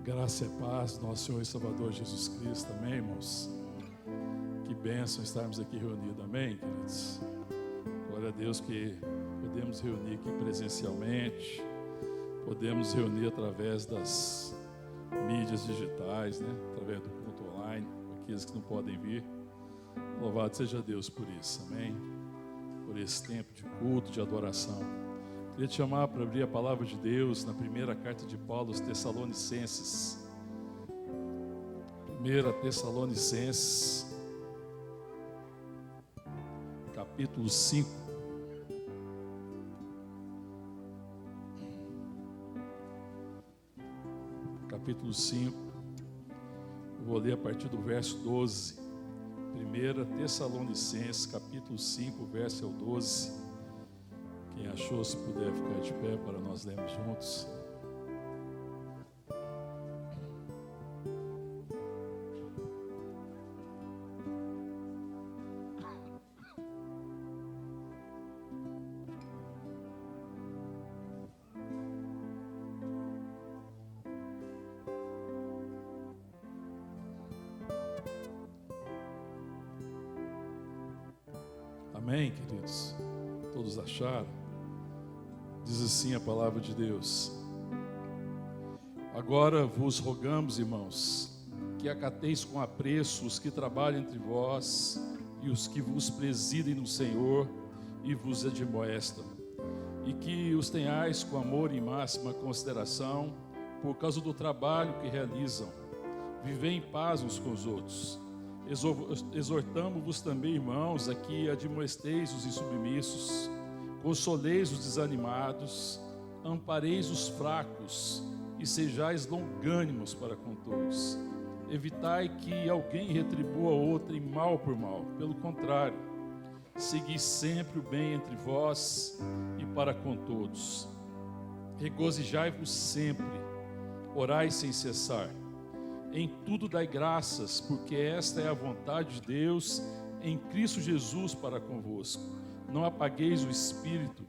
Graça e paz do nosso Senhor e Salvador Jesus Cristo, amém, irmãos? Que bênção estarmos aqui reunidos, amém, queridos? Glória a Deus que podemos reunir aqui presencialmente, podemos reunir através das mídias digitais, né? Através do culto online, aqueles que não podem vir. Louvado seja Deus por isso, amém? Por esse tempo de culto, de adoração. Queria te chamar para abrir a palavra de Deus na primeira carta de Paulo aos Tessalonicenses. 1 Tessalonicenses, capítulo 5. Capítulo 5. Eu vou ler a partir do verso 12. 1 Tessalonicenses, capítulo 5, verso 12. Quem achou, se puder ficar de pé para nós lermos juntos. Amém, queridos? Todos acharam? Diz assim a palavra de Deus: agora vos rogamos, irmãos, que acateis com apreço os que trabalham entre vós e os que vos presidem no Senhor e vos admoestam, e que os tenhais com amor e máxima consideração por causa do trabalho que realizam. Vivei em paz uns com os outros. Exortamo-vos também, irmãos, a que admoesteis os insubmissos, consoleis os desanimados, ampareis os fracos e sejais longânimos para com todos. Evitai que alguém retribua outro em mal por mal. Pelo contrário, segui sempre o bem entre vós e para com todos. Regozijai-vos sempre, orai sem cessar. Em tudo dai graças, porque esta é a vontade de Deus em Cristo Jesus para convosco. Não apagueis o Espírito,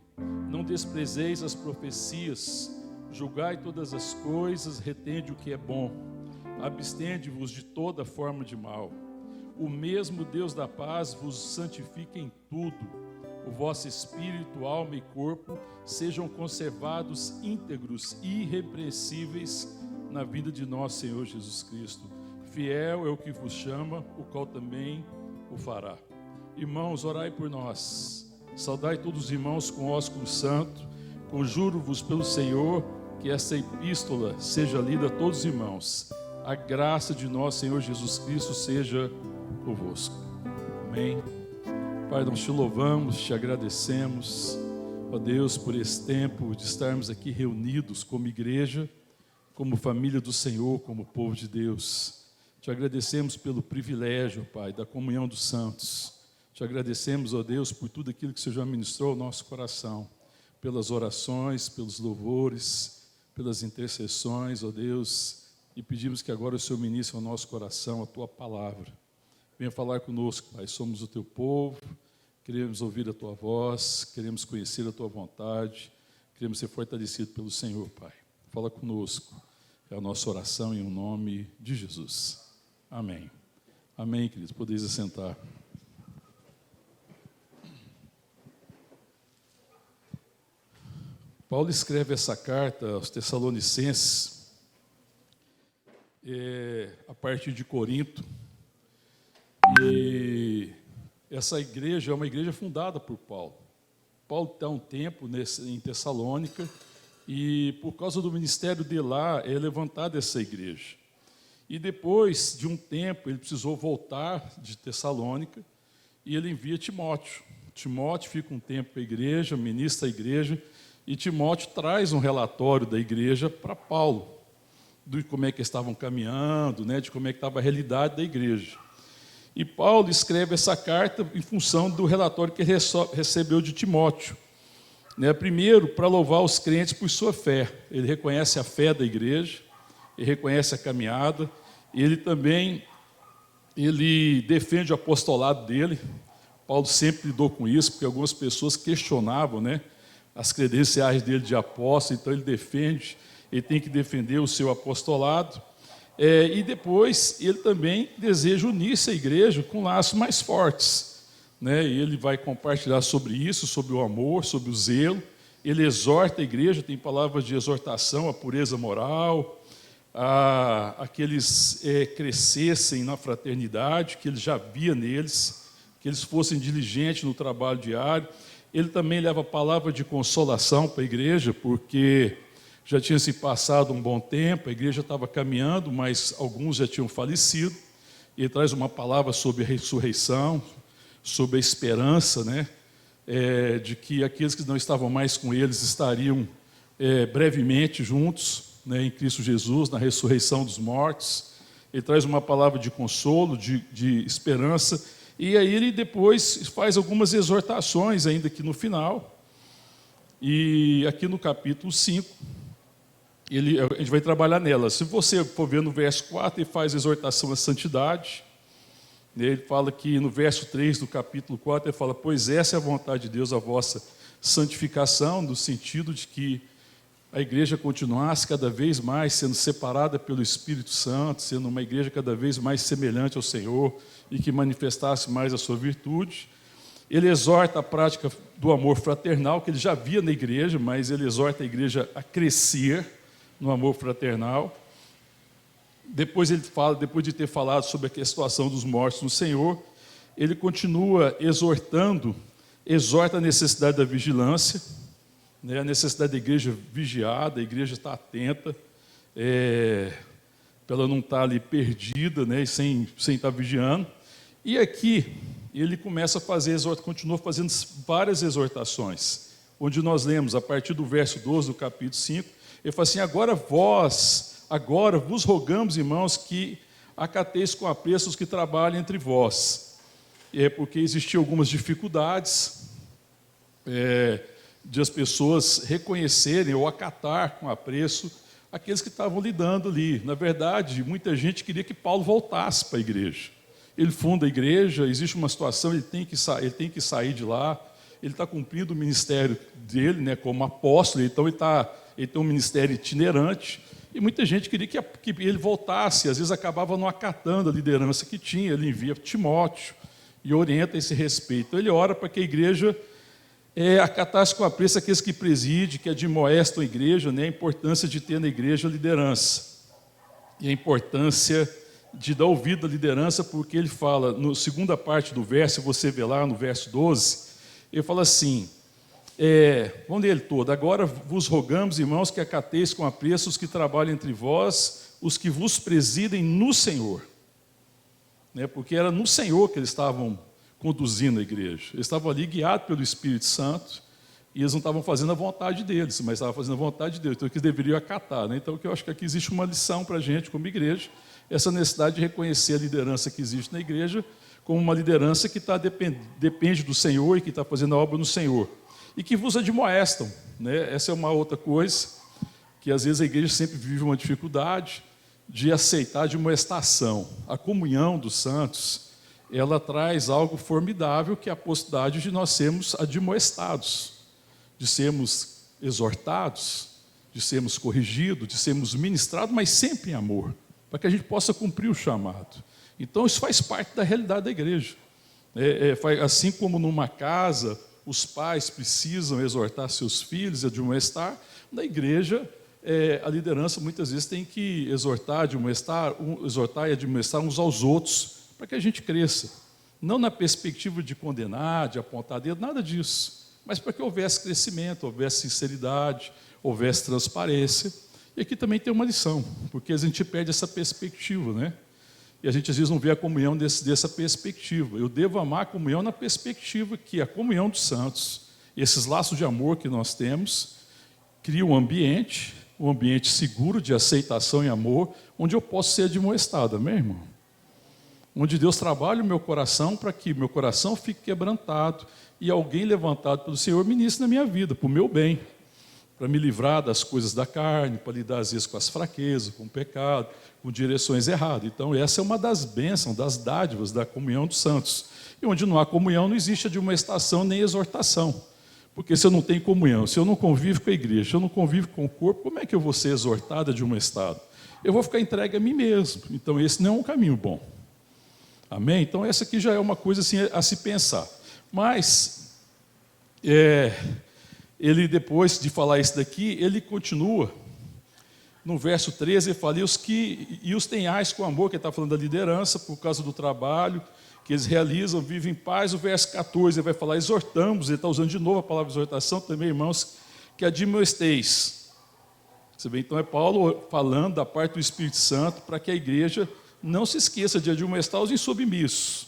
não desprezeis as profecias, julgai todas as coisas, retende o que é bom, abstende-vos de toda forma de mal. O mesmo Deus da paz vos santifique em tudo, o vosso espírito, alma e corpo sejam conservados íntegros e irrepreensíveis na vida de nosso Senhor Jesus Cristo. Fiel é o que vos chama, o qual também o fará. Irmãos, orai por nós. Saudai todos os irmãos com ósculo santo. Conjuro-vos pelo Senhor que esta epístola seja lida a todos os irmãos. A graça de nosso Senhor Jesus Cristo seja convosco. Amém. Pai, nós te louvamos, te agradecemos, ó Deus, por esse tempo de estarmos aqui reunidos como igreja, como família do Senhor, como povo de Deus. Te agradecemos pelo privilégio, Pai, da comunhão dos santos. Te agradecemos, ó Deus, por tudo aquilo que o Senhor já ministrou ao nosso coração, pelas orações, pelos louvores, pelas intercessões, ó Deus, e pedimos que agora o Senhor ministre ao nosso coração a Tua palavra. Venha falar conosco, Pai, somos o Teu povo, queremos ouvir a Tua voz, queremos conhecer a Tua vontade, queremos ser fortalecidos pelo Senhor, Pai. Fala conosco, é a nossa oração em nome de Jesus. Amém. Amém, queridos, podeis assentar. Paulo escreve essa carta aos Tessalonicenses, a partir de Corinto, e essa igreja é uma igreja fundada por Paulo. Paulo está um tempo em Tessalônica, e por causa do ministério de lá, é levantada essa igreja. E depois de um tempo, ele precisou voltar de Tessalônica, e ele envia Timóteo. Timóteo fica um tempo com a igreja, ministra a igreja, e Timóteo traz um relatório da igreja para Paulo, de como é que estavam caminhando, né, de como é que estava a realidade da igreja. E Paulo escreve essa carta em função do relatório que ele recebeu de Timóteo. Primeiro, para louvar os crentes por sua fé. Ele reconhece a fé da igreja, ele reconhece a caminhada, e ele defende o apostolado dele. Paulo sempre lidou com isso, porque algumas pessoas questionavam, né, as credenciais dele de apóstolo, então ele defende ele tem que defender o seu apostolado, e depois ele também deseja unir-se à igreja com laços mais fortes, né? E ele vai compartilhar sobre isso, sobre o amor, sobre o zelo. Ele exorta a igreja, tem palavras de exortação à pureza moral, a que eles crescessem na fraternidade, que ele já via neles, que eles fossem diligentes no trabalho diário. Ele também leva a palavra de consolação para a igreja, porque já tinha se passado um bom tempo, a igreja estava caminhando, mas alguns já tinham falecido. Ele traz uma palavra sobre a ressurreição, sobre a esperança, né? De que aqueles que não estavam mais com eles estariam brevemente juntos, né, em Cristo Jesus, na ressurreição dos mortos. Ele traz uma palavra de consolo, de esperança, e aí ele depois faz algumas exortações ainda aqui no final. E aqui no capítulo 5, a gente vai trabalhar nela. Se você for ver no verso 4, ele faz exortação à santidade. Ele fala que no verso 3 do capítulo 4, ele fala: pois essa é a vontade de Deus, a vossa santificação, no sentido de que a igreja continuasse cada vez mais sendo separada pelo Espírito Santo, sendo uma igreja cada vez mais semelhante ao Senhor e que manifestasse mais a sua virtude. Ele exorta a prática do amor fraternal, que ele já via na igreja, mas ele exorta a igreja a crescer no amor fraternal. Depois ele fala, depois de ter falado sobre a situação dos mortos no Senhor, ele continua exorta a necessidade da vigilância, né, a necessidade da igreja vigiada, a igreja estar atenta, para ela não estar ali perdida, né, sem estar vigiando. E aqui ele começa a fazer, continua fazendo várias exortações, onde nós lemos a partir do verso 12 do capítulo 5, ele fala assim: agora vos rogamos, irmãos, que acateis com apreço os que trabalham entre vós. Porque existiam algumas dificuldades de as pessoas reconhecerem ou acatar com apreço aqueles que estavam lidando ali. Na verdade, muita gente queria que Paulo voltasse para a igreja. Ele funda a igreja, existe uma situação, ele tem que sair de lá, ele está cumprindo o ministério dele, né, como apóstolo, então ele tem um ministério itinerante, e muita gente queria que ele voltasse, às vezes acabava não acatando a liderança que tinha. Ele envia Timóteo e orienta a esse respeito. Então ele ora para que a igreja acatasse com apreço aqueles que presidem, que admoestam a igreja, né, a importância de ter na igreja liderança. E a importância de dar ouvido à liderança, porque ele fala, na segunda parte do verso, você vê lá no verso 12, ele fala assim, vamos ler ele todo: agora vos rogamos, irmãos, que acateis com apreço os que trabalham entre vós, os que vos presidem no Senhor. Né, porque era no Senhor que eles estavam conduzindo a igreja. Eles estavam ali guiados pelo Espírito Santo, e eles não estavam fazendo a vontade deles, mas estavam fazendo a vontade de Deus, então eles deveriam acatar. Né? Então, eu acho que aqui existe uma lição para a gente, como igreja, essa necessidade de reconhecer a liderança que existe na igreja como uma liderança que depende do Senhor e que está fazendo a obra no Senhor. E que vos admoestam. Né? Essa é uma outra coisa, que às vezes a igreja sempre vive uma dificuldade de aceitar a admoestação. A comunhão dos santos, ela traz algo formidável, que é a possibilidade de nós sermos admoestados, de sermos exortados, de sermos corrigidos, de sermos ministrados, mas sempre em amor, para que a gente possa cumprir o chamado. Então isso faz parte da realidade da igreja. Assim como numa casa os pais precisam exortar seus filhos e admoestar, na igreja a liderança muitas vezes tem que exortar e admoestar uns aos outros, para que a gente cresça. Não na perspectiva de condenar, de apontar dedo, nada disso, mas para que houvesse crescimento, houvesse sinceridade, houvesse transparência. E aqui também tem uma lição, porque a gente perde essa perspectiva, né? E a gente às vezes não vê a comunhão dessa perspectiva. Eu devo amar a comunhão na perspectiva que a comunhão dos santos, esses laços de amor que nós temos, cria um ambiente seguro de aceitação e amor, onde eu posso ser admoestado, amém, irmão? Onde Deus trabalha o meu coração para que meu coração fique quebrantado e alguém levantado pelo Senhor ministre na minha vida, para o meu bem, para me livrar das coisas da carne, para lidar às vezes com as fraquezas, com o pecado, com direções erradas. Então essa é uma das bênçãos, das dádivas da comunhão dos santos. E onde não há comunhão não existe admoestação nem exortação, Porque se eu não tenho comunhão, se eu não convivo com a igreja, se eu não convivo com o corpo, como é que eu vou ser exortado de um estado? Eu vou ficar entregue a mim mesmo. Então, esse não é um caminho bom. Amém? Então, essa aqui já é uma coisa assim a se pensar. Mas, ele depois de falar isso daqui, ele continua. No verso 13, ele fala, e os tenhais com amor, que ele está falando da liderança, por causa do trabalho que eles realizam, vivem em paz. O verso 14, ele vai falar, exortamos, ele está usando de novo a palavra exortação, também, irmãos, que admoesteis. Você vê, então é Paulo falando da parte do Espírito Santo, para que a igreja não se esqueça de admoestar os insubmissos,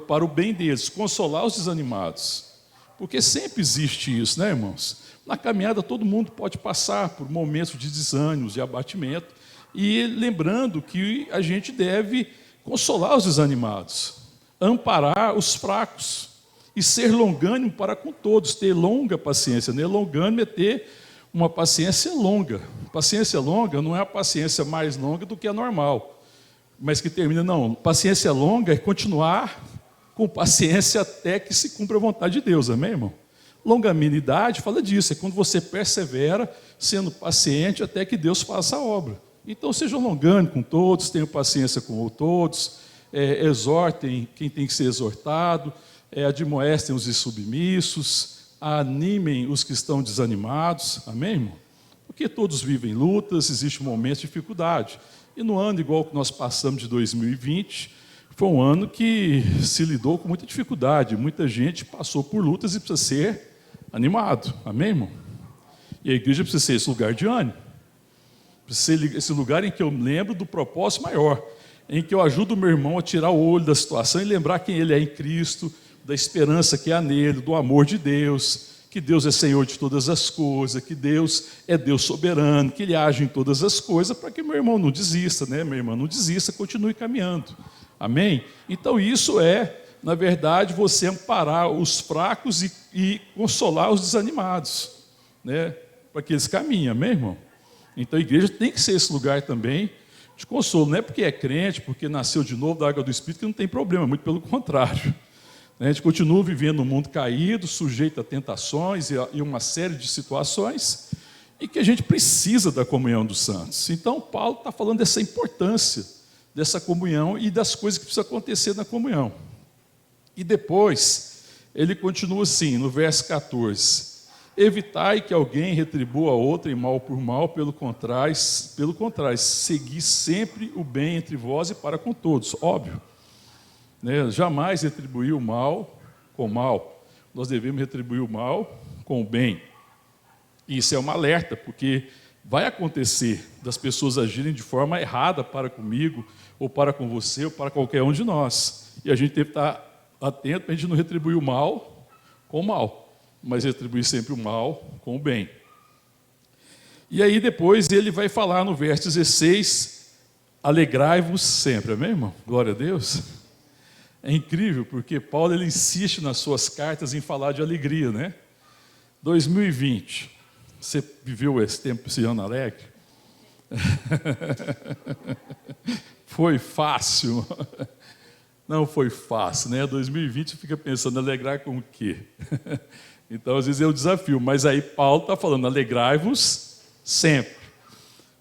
para o bem deles, consolar os desanimados. Porque sempre existe isso, né, irmãos? Na caminhada todo mundo pode passar por momentos de desânimos, de abatimento, e lembrando que a gente deve consolar os desanimados, amparar os fracos e ser longânimo para com todos, ter longa paciência, né? Longânimo é ter uma paciência longa. Paciência longa não é a paciência mais longa do que a normal, mas que termina, não. Paciência longa é continuar com paciência até que se cumpra a vontade de Deus, amém, irmão? Longanimidade fala disso, é quando você persevera sendo paciente até que Deus faça a obra. Então sejam longânimos com todos, tenham paciência com todos, exortem quem tem que ser exortado, admoestem os insubmissos, animem os que estão desanimados, amém, irmão? Porque todos vivem lutas, existe um momento de dificuldade. E no ano igual que nós passamos de 2020, foi um ano que se lidou com muita dificuldade, muita gente passou por lutas e precisa ser animado, amém, irmão? E a igreja precisa ser esse lugar de ânimo, precisa ser esse lugar em que eu lembro do propósito maior, em que eu ajudo o meu irmão a tirar o olho da situação e lembrar quem ele é em Cristo, da esperança que há nele, do amor de Deus, que Deus é Senhor de todas as coisas, que Deus é Deus soberano, que Ele age em todas as coisas, para que meu irmão não desista, né? Meu irmão não desista, continue caminhando, amém? Então isso na verdade, você amparar os fracos e consolar os desanimados, né? Para que eles caminhem, amém, irmão? Então a igreja tem que ser esse lugar também de consolo, não é porque é crente, porque nasceu de novo da água do Espírito, que não tem problema, muito pelo contrário. A gente continua vivendo num mundo caído, sujeito a tentações e uma série de situações, e que a gente precisa da comunhão dos santos. Então Paulo está falando dessa importância, dessa comunhão e das coisas que precisam acontecer na comunhão. E depois, ele continua assim, no verso 14, evitai que alguém retribua a outro em mal por mal, pelo contrário, segui sempre o bem entre vós e para com todos, óbvio, né? Jamais retribuir o mal com o mal, nós devemos retribuir o mal com o bem. E isso é um alerta, porque vai acontecer das pessoas agirem de forma errada para comigo, ou para com você, ou para qualquer um de nós, e a gente deve estar atento para a gente não retribuir o mal com o mal, mas retribuir sempre o mal com o bem. E aí depois ele vai falar no verso 16, alegrai-vos sempre, amém, irmão? Glória a Deus. É incrível, porque Paulo ele insiste nas suas cartas em falar de alegria, né? 2020, você viveu esse ano alegre? Foi fácil? Não foi fácil, né? 2020 fica pensando, alegrar com o quê? Então, às vezes é um desafio, mas aí Paulo está falando, alegrai-vos sempre.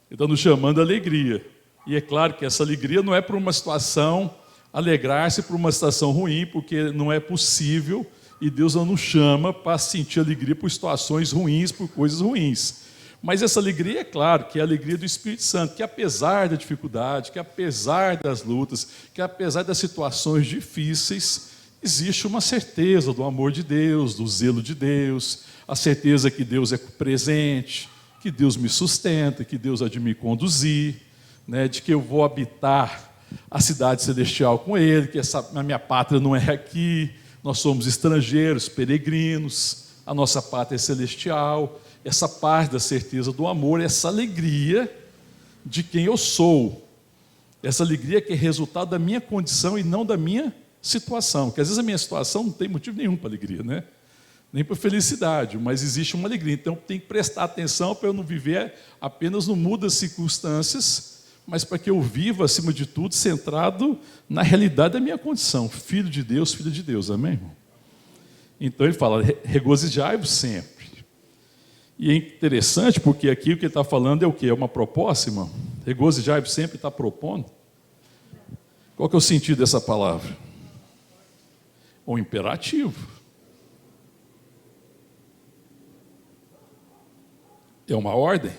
Ele está nos chamando a alegria. E é claro que essa alegria não é por uma situação, alegrar-se por uma situação ruim, porque não é possível, e Deus não nos chama para sentir alegria por situações ruins, por coisas ruins. Mas essa alegria, é claro, que é a alegria do Espírito Santo, que apesar da dificuldade, que apesar das lutas, que apesar das situações difíceis, existe uma certeza do amor de Deus, do zelo de Deus, a certeza que Deus é presente, que Deus me sustenta, que Deus há de me conduzir, né, de que eu vou habitar a cidade celestial com Ele, que a minha pátria não é aqui, nós somos estrangeiros, peregrinos, a nossa pátria é celestial. Essa paz da certeza do amor, essa alegria de quem eu sou, essa alegria que é resultado da minha condição e não da minha situação, porque às vezes a minha situação não tem motivo nenhum para alegria, né? Nem para felicidade, mas existe uma alegria, então tem que prestar atenção para eu não viver apenas no mundo das circunstâncias, mas para que eu viva, acima de tudo, centrado na realidade da minha condição, filho de Deus, filha de Deus, amém, irmão? Então ele fala, regozijai-vos sempre. E é interessante porque aqui o que ele está falando é o quê? É uma proposta, irmão? Regozijai-vos sempre está propondo. Qual que é o sentido dessa palavra? Um imperativo. É uma ordem.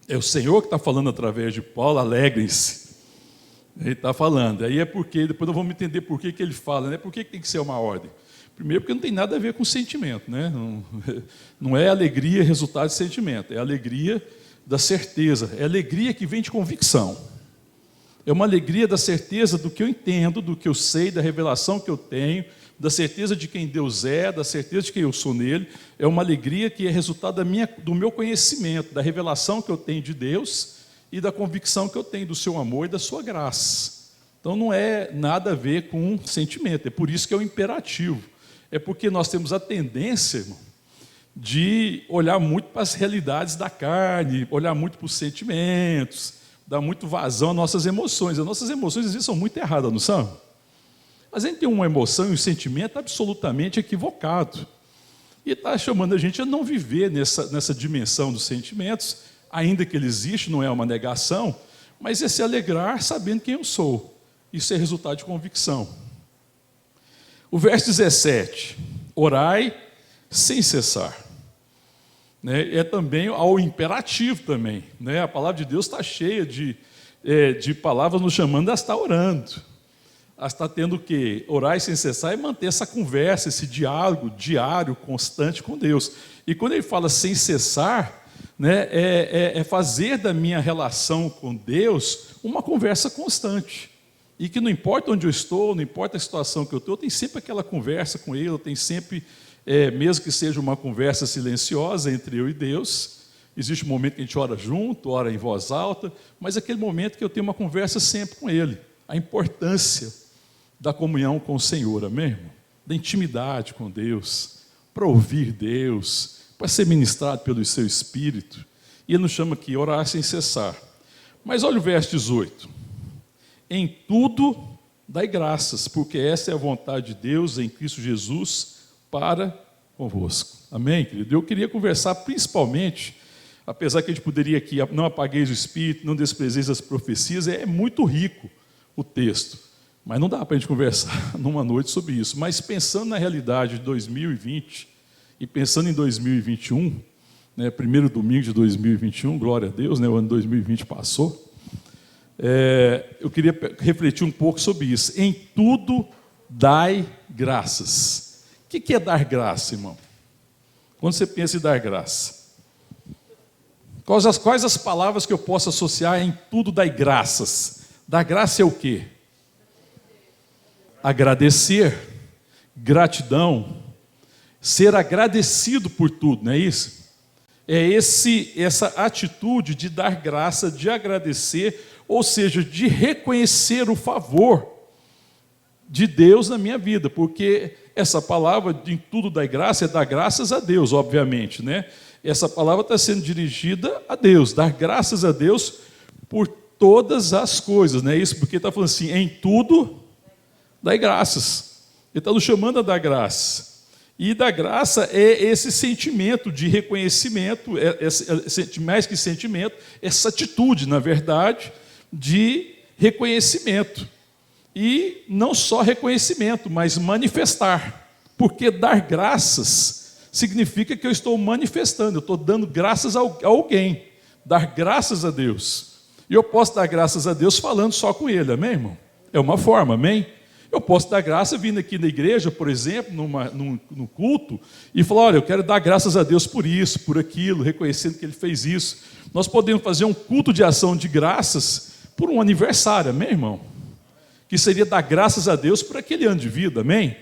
É o Senhor que está falando através de Paulo, alegrem-se. Ele está falando. Aí é porque, depois nós vamos entender por que ele fala, né? Por que tem que ser uma ordem? Primeiro, porque não tem nada a ver com sentimento, né? Não é alegria resultado de sentimento, é alegria da certeza, é alegria que vem de convicção. É uma alegria da certeza do que eu entendo, do que eu sei, da revelação que eu tenho, da certeza de quem Deus é, da certeza de quem eu sou nele. É uma alegria que é resultado do meu conhecimento, da revelação que eu tenho de Deus e da convicção que eu tenho do seu amor e da sua graça. Então não é nada a ver com sentimento, é por isso que é o imperativo. É porque nós temos a tendência, irmão, de olhar muito para as realidades da carne, olhar muito para os sentimentos, dar muito vazão às nossas emoções. As nossas emoções às vezes são muito erradas, não são? A gente tem uma emoção e um sentimento absolutamente equivocado. E está chamando a gente a não viver nessa dimensão dos sentimentos, ainda que ele existe, não é uma negação, mas é se alegrar sabendo quem eu sou. Isso é resultado de convicção. O verso 17, orai sem cessar. É também ao imperativo também. A palavra de Deus está cheia de palavras nos chamando a estar orando. A estar tendo o quê? Orar sem cessar e manter essa conversa, esse diálogo diário, constante com Deus. E quando ele fala sem cessar, é fazer da minha relação com Deus uma conversa constante. E que não importa onde eu estou, não importa a situação que eu estou, eu tenho sempre aquela conversa com Ele, eu tenho sempre, mesmo que seja uma conversa silenciosa entre eu e Deus, existe um momento que a gente ora junto, ora em voz alta, mas aquele momento que eu tenho uma conversa sempre com Ele. A importância da comunhão com o Senhor, amém, irmão? Da intimidade com Deus, para ouvir Deus, para ser ministrado pelo seu Espírito. E Ele nos chama aqui, orar sem cessar. Mas olha o verso 18. Em tudo dai graças, porque essa é a vontade de Deus em Cristo Jesus para convosco. Amém, querido? Eu queria conversar principalmente, apesar que a gente poderia aqui, não apagueis o Espírito, não desprezeis as profecias, é muito rico o texto, mas não dá para a gente conversar numa noite sobre isso. Mas pensando na realidade de 2020 e pensando em 2021, primeiro domingo de 2021, glória a Deus, o ano 2020 passou, eu queria refletir um pouco sobre isso. Em tudo dai graças. O que é dar graça, irmão? Quando você pensa em dar graça, quais as palavras que eu posso associar em tudo dai graças? Dar graça é o quê? Agradecer, gratidão, ser agradecido por tudo, não é isso? É essa atitude de dar graça, de agradecer, ou seja, de reconhecer o favor de Deus na minha vida, porque essa palavra, em tudo dai graça, é dar graças a Deus, obviamente, Essa palavra está sendo dirigida a Deus, dar graças a Deus por todas as coisas, não é isso? Porque está falando assim, em tudo dai graças. Ele está nos chamando a dar graça. E dar graça é esse sentimento de reconhecimento, mais que sentimento, essa atitude, na verdade, de reconhecimento. E não só reconhecimento, mas manifestar. Porque dar graças significa que eu estou manifestando, eu estou dando graças a alguém. Dar graças a Deus. E eu posso dar graças a Deus falando só com Ele, amém, irmão? É uma forma, amém? Eu posso dar graça vindo aqui na igreja, por exemplo, no culto, e falar, olha, eu quero dar graças a Deus por isso, por aquilo, reconhecendo que Ele fez isso. Nós podemos fazer um culto de ação de graças por um aniversário, amém, irmão? Que seria dar graças a Deus por aquele ano de vida, amém?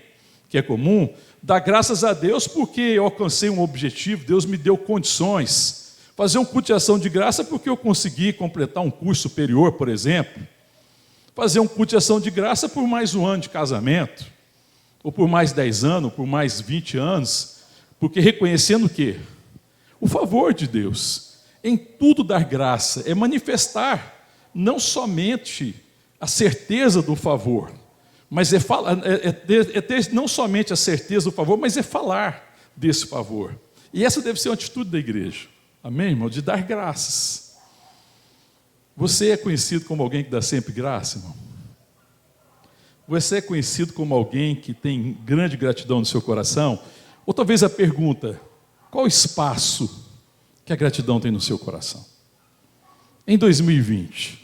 Que é comum. Dar graças a Deus porque eu alcancei um objetivo, Deus me deu condições. Fazer um culto de ação de graça porque eu consegui completar um curso superior, por exemplo. Fazer um culto de ação de graça por mais um ano de casamento, ou por mais 10 anos, ou por mais 20 anos, porque reconhecendo o quê? O favor de Deus. Em tudo dar graça, é manifestar não somente a certeza do favor, mas é ter não somente a certeza do favor, mas é falar desse favor. E essa deve ser uma atitude da igreja, amém, irmão? De dar graças. Você é conhecido como alguém que dá sempre graça, irmão? Você é conhecido como alguém que tem grande gratidão no seu coração? Ou talvez a pergunta, qual o espaço que a gratidão tem no seu coração? Em 2020,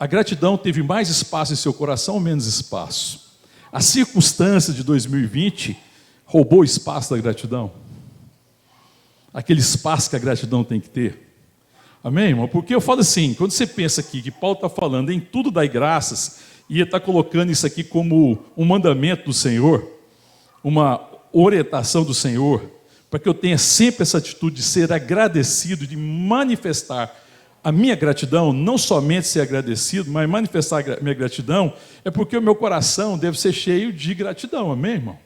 a gratidão teve mais espaço em seu coração ou menos espaço? A circunstância de 2020 roubou o espaço da gratidão? Aquele espaço que a gratidão tem que ter? Amém, irmão? Porque eu falo assim, quando você pensa aqui que Paulo está falando em tudo dai graças, e ele está colocando isso aqui como um mandamento do Senhor, uma orientação do Senhor, para que eu tenha sempre essa atitude de ser agradecido, de manifestar a minha gratidão, não somente ser agradecido, mas manifestar a minha gratidão, é porque o meu coração deve ser cheio de gratidão, amém, irmão?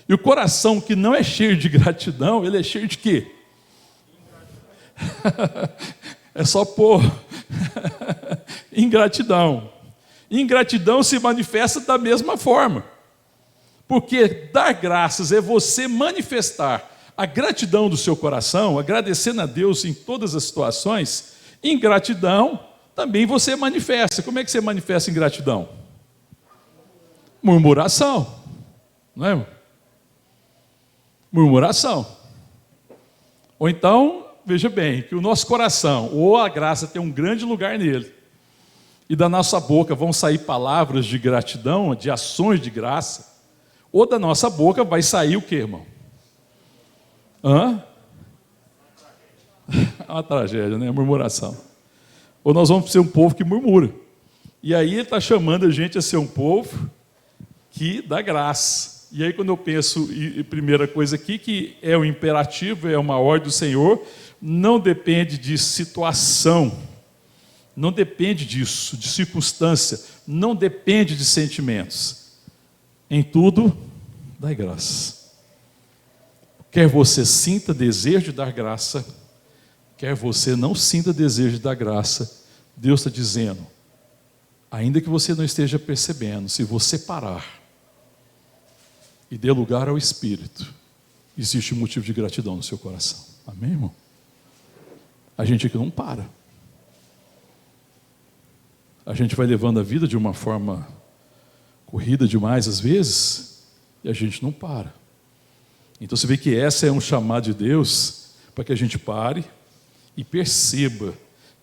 E o coração que não é cheio de gratidão, ele é cheio de quê? É só pôr ingratidão. Ingratidão se manifesta da mesma forma. Porque dar graças é você manifestar a gratidão do seu coração, agradecendo a Deus em todas as situações. Ingratidão também você manifesta. Como é que você manifesta ingratidão? Murmuração. Não é? Murmuração. Ou então, veja bem, que o nosso coração, ou a graça tem um grande lugar nele, e da nossa boca vão sair palavras de gratidão, de ações de graça, ou da nossa boca vai sair o quê, irmão? Uma tragédia, né? Murmuração. Ou nós vamos ser um povo que murmura. E aí ele está chamando a gente a ser um povo que dá graça. E aí quando eu penso, primeira coisa aqui, que é o imperativo, é uma ordem do Senhor, não depende de situação, não depende disso, de circunstância, não depende de sentimentos. Em tudo, dai graça. Quer você sinta desejo de dar graça, quer você não sinta desejo de dar graça, Deus está dizendo, ainda que você não esteja percebendo, se você parar e der lugar ao Espírito, existe um motivo de gratidão no seu coração. Amém, irmão? A gente aqui não para. A gente vai levando a vida de uma forma corrida demais às vezes, e a gente não para. Então você vê que essa é um chamado de Deus, para que a gente pare e perceba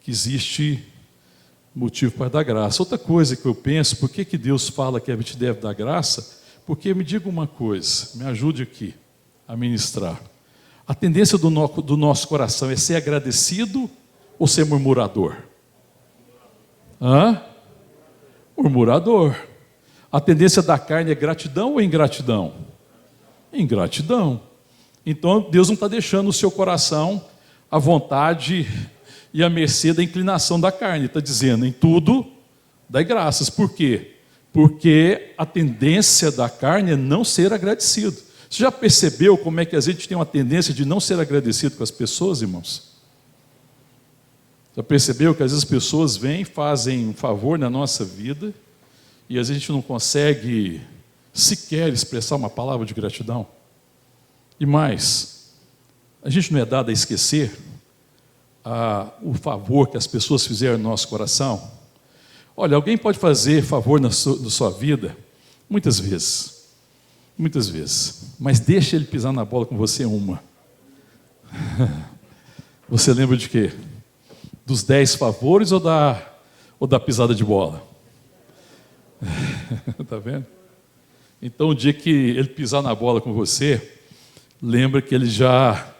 que existe motivo para dar graça. Outra coisa que eu penso, por que Deus fala que a gente deve dar graça? Porque me diga uma coisa, me ajude aqui a ministrar. A tendência do nosso coração é ser agradecido ou ser murmurador? Murmurador. A tendência da carne é gratidão ou ingratidão? Ingratidão. Então Deus não está deixando o seu coração à vontade e à mercê da inclinação da carne. Está dizendo, em tudo, dai graças. Por quê? Porque a tendência da carne é não ser agradecido. Você já percebeu como é que a gente tem uma tendência de não ser agradecido com as pessoas, irmãos? Já percebeu que às vezes as pessoas vêm, fazem um favor na nossa vida e às vezes a gente não consegue sequer expressar uma palavra de gratidão? E mais, a gente não é dado a esquecer o favor que as pessoas fizeram no nosso coração? Olha, alguém pode fazer favor na sua vida muitas vezes, mas deixa ele pisar na bola com você uma. Você lembra de quê? Dos 10 favores ou da pisada de bola? Está vendo? Então, o dia que ele pisar na bola com você, lembra que ele já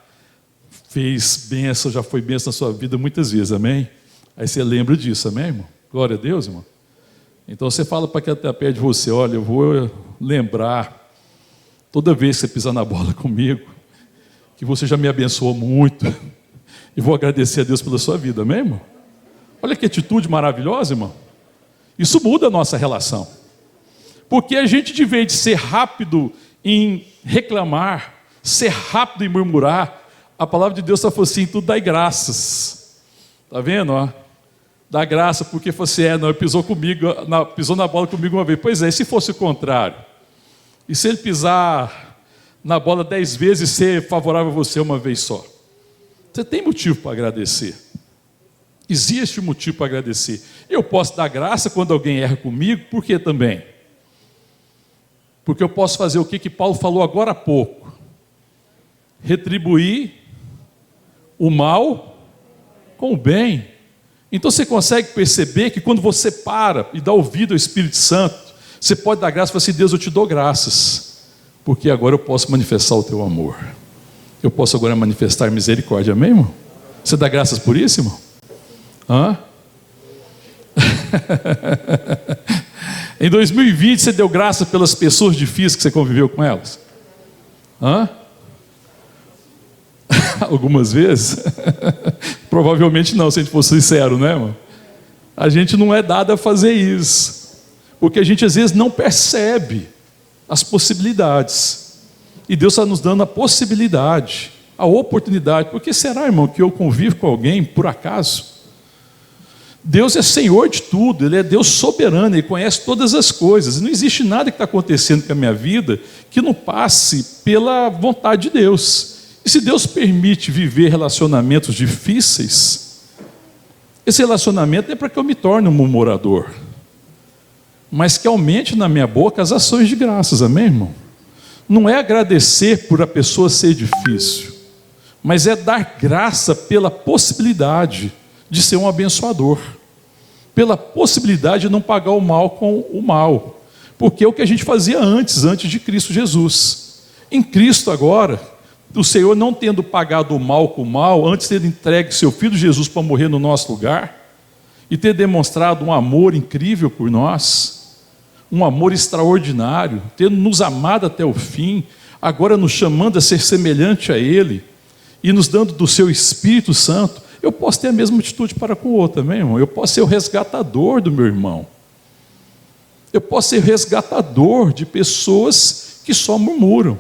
fez bênção, já foi bênção na sua vida muitas vezes, amém? Aí você lembra disso, amém, irmão? Glória a Deus, irmão. Então você fala para quem está perto de você, olha, eu vou lembrar, toda vez que você pisar na bola comigo, que você já me abençoou muito, e vou agradecer a Deus pela sua vida, amém, irmão? Olha que atitude maravilhosa, irmão. Isso muda a nossa relação. Porque a gente, de vez de ser rápido em reclamar, ser rápido em murmurar, a palavra de Deus está falando assim, tudo dai graças. Está vendo? Ó? Dá graça porque você não, ele pisou na bola comigo uma vez. Pois é, e se fosse o contrário? E se ele pisar na bola 10 vezes e ser favorável a você uma vez só? Você tem motivo para agradecer. Existe motivo para agradecer. Eu posso dar graça quando alguém erra comigo, por que também? Porque eu posso fazer o que Paulo falou agora há pouco. Retribuir o mal com o bem. Então você consegue perceber que quando você para e dá ouvido ao Espírito Santo, você pode dar graça e falar assim: Deus, eu te dou graças, porque agora eu posso manifestar o teu amor. Eu posso agora manifestar misericórdia, amém, irmão? Você dá graças por isso, irmão? Hã? Em 2020 você deu graça pelas pessoas difíceis que você conviveu com elas? Hã? Algumas vezes? Provavelmente não, se a gente for sincero, né, irmão? A gente não é dado a fazer isso, porque a gente às vezes não percebe as possibilidades, e Deus está nos dando a possibilidade, a oportunidade. Porque será, irmão, que eu convivo com alguém por acaso? Deus é Senhor de tudo, Ele é Deus soberano, Ele conhece todas as coisas. Não existe nada que está acontecendo com a minha vida que não passe pela vontade de Deus. E se Deus permite viver relacionamentos difíceis, esse relacionamento é para que eu me torne um murmurador, mas que aumente na minha boca as ações de graças, amém, irmão? Não é agradecer por a pessoa ser difícil, mas é dar graça pela possibilidade de ser um abençoador, pela possibilidade de não pagar o mal com o mal, porque é o que a gente fazia antes de Cristo Jesus. Em Cristo agora, o Senhor não tendo pagado o mal com o mal, antes de ter entregue seu Filho Jesus para morrer no nosso lugar, e ter demonstrado um amor incrível por nós, um amor extraordinário, tendo nos amado até o fim, agora nos chamando a ser semelhante a Ele, e nos dando do seu Espírito Santo, eu posso ter a mesma atitude para com o outro também, irmão. Eu posso ser o resgatador do meu irmão. Eu posso ser o resgatador de pessoas que só murmuram.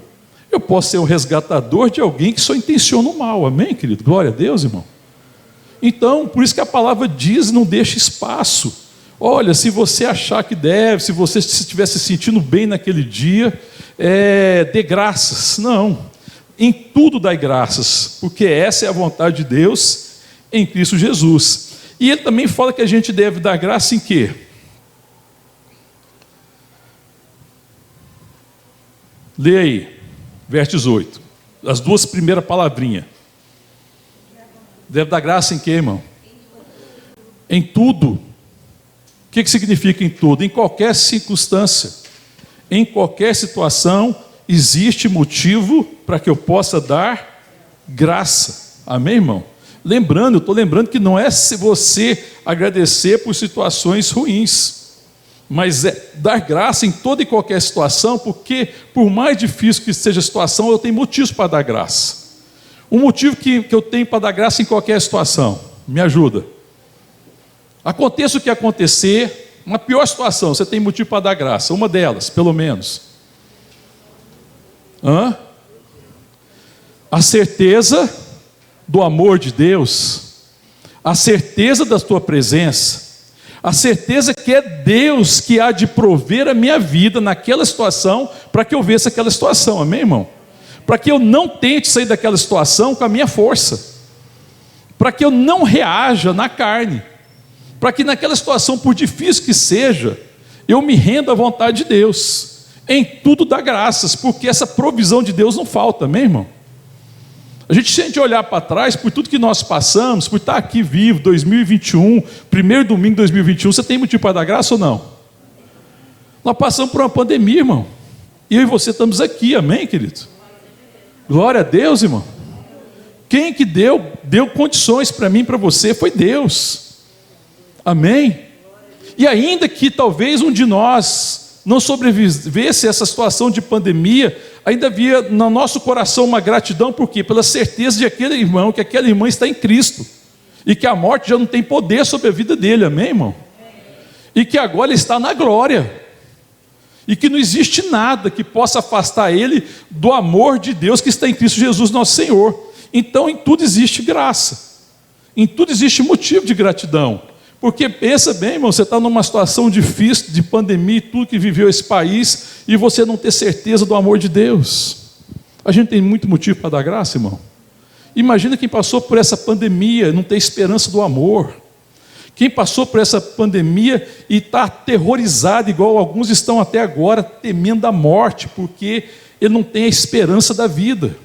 Eu posso ser o resgatador de alguém que só intenciona o mal, amém, querido? Glória a Deus, irmão. Então, por isso que a palavra diz, não deixa espaço. Olha, se você achar que deve, se você estiver se sentindo bem naquele dia, dê graças. Não, em tudo dai graças, porque essa é a vontade de Deus em Cristo Jesus. E ele também fala que a gente deve dar graça em quê? Lê aí, verso 18, as duas primeiras palavrinhas. Deve dar graça em quê, irmão? Em tudo. O que significa em tudo? Em qualquer circunstância, em qualquer situação, existe motivo para que eu possa dar graça. Amém, irmão? Lembrando, eu estou lembrando que não é se você agradecer por situações ruins, mas é dar graça em toda e qualquer situação, porque por mais difícil que seja a situação, eu tenho motivos para dar graça. Um motivo que eu tenho para dar graça em qualquer situação, me ajuda. Aconteça o que acontecer, uma pior situação, você tem motivo para dar graça, uma delas, pelo menos. A certeza do amor de Deus, a certeza da tua presença, a certeza que é Deus que há de prover a minha vida naquela situação, para que eu vença aquela situação, amém, irmão? Para que eu não tente sair daquela situação com a minha força, para que eu não reaja na carne, para que naquela situação, por difícil que seja, eu me renda à vontade de Deus. Em tudo dá graças, porque essa provisão de Deus não falta, amém, irmão? A gente sente olhar para trás, por tudo que nós passamos, por estar aqui vivo, 2021, primeiro domingo de 2021, você tem motivo para dar graça ou não? Nós passamos por uma pandemia, irmão, e eu e você estamos aqui, amém, querido? Glória a Deus, irmão. Quem que deu condições para mim e para você foi Deus, amém? E ainda que talvez um de nós não sobrevivesse a essa situação de pandemia, ainda havia no nosso coração uma gratidão, por quê? Pela certeza de aquele irmão, que aquela irmã está em Cristo, e que a morte já não tem poder sobre a vida dele, amém, irmão? E que agora ele está na glória, e que não existe nada que possa afastar ele do amor de Deus que está em Cristo Jesus nosso Senhor. Então em tudo existe graça, em tudo existe motivo de gratidão, Porque pensa bem, irmão, você está numa situação difícil, de pandemia e tudo que viveu esse país, e você não ter certeza do amor de Deus. A gente tem muito motivo para dar graça, irmão. Imagina quem passou por essa pandemia, não tem esperança do amor. Quem passou por essa pandemia e está aterrorizado, igual alguns estão até agora, temendo a morte, porque ele não tem a esperança da vida.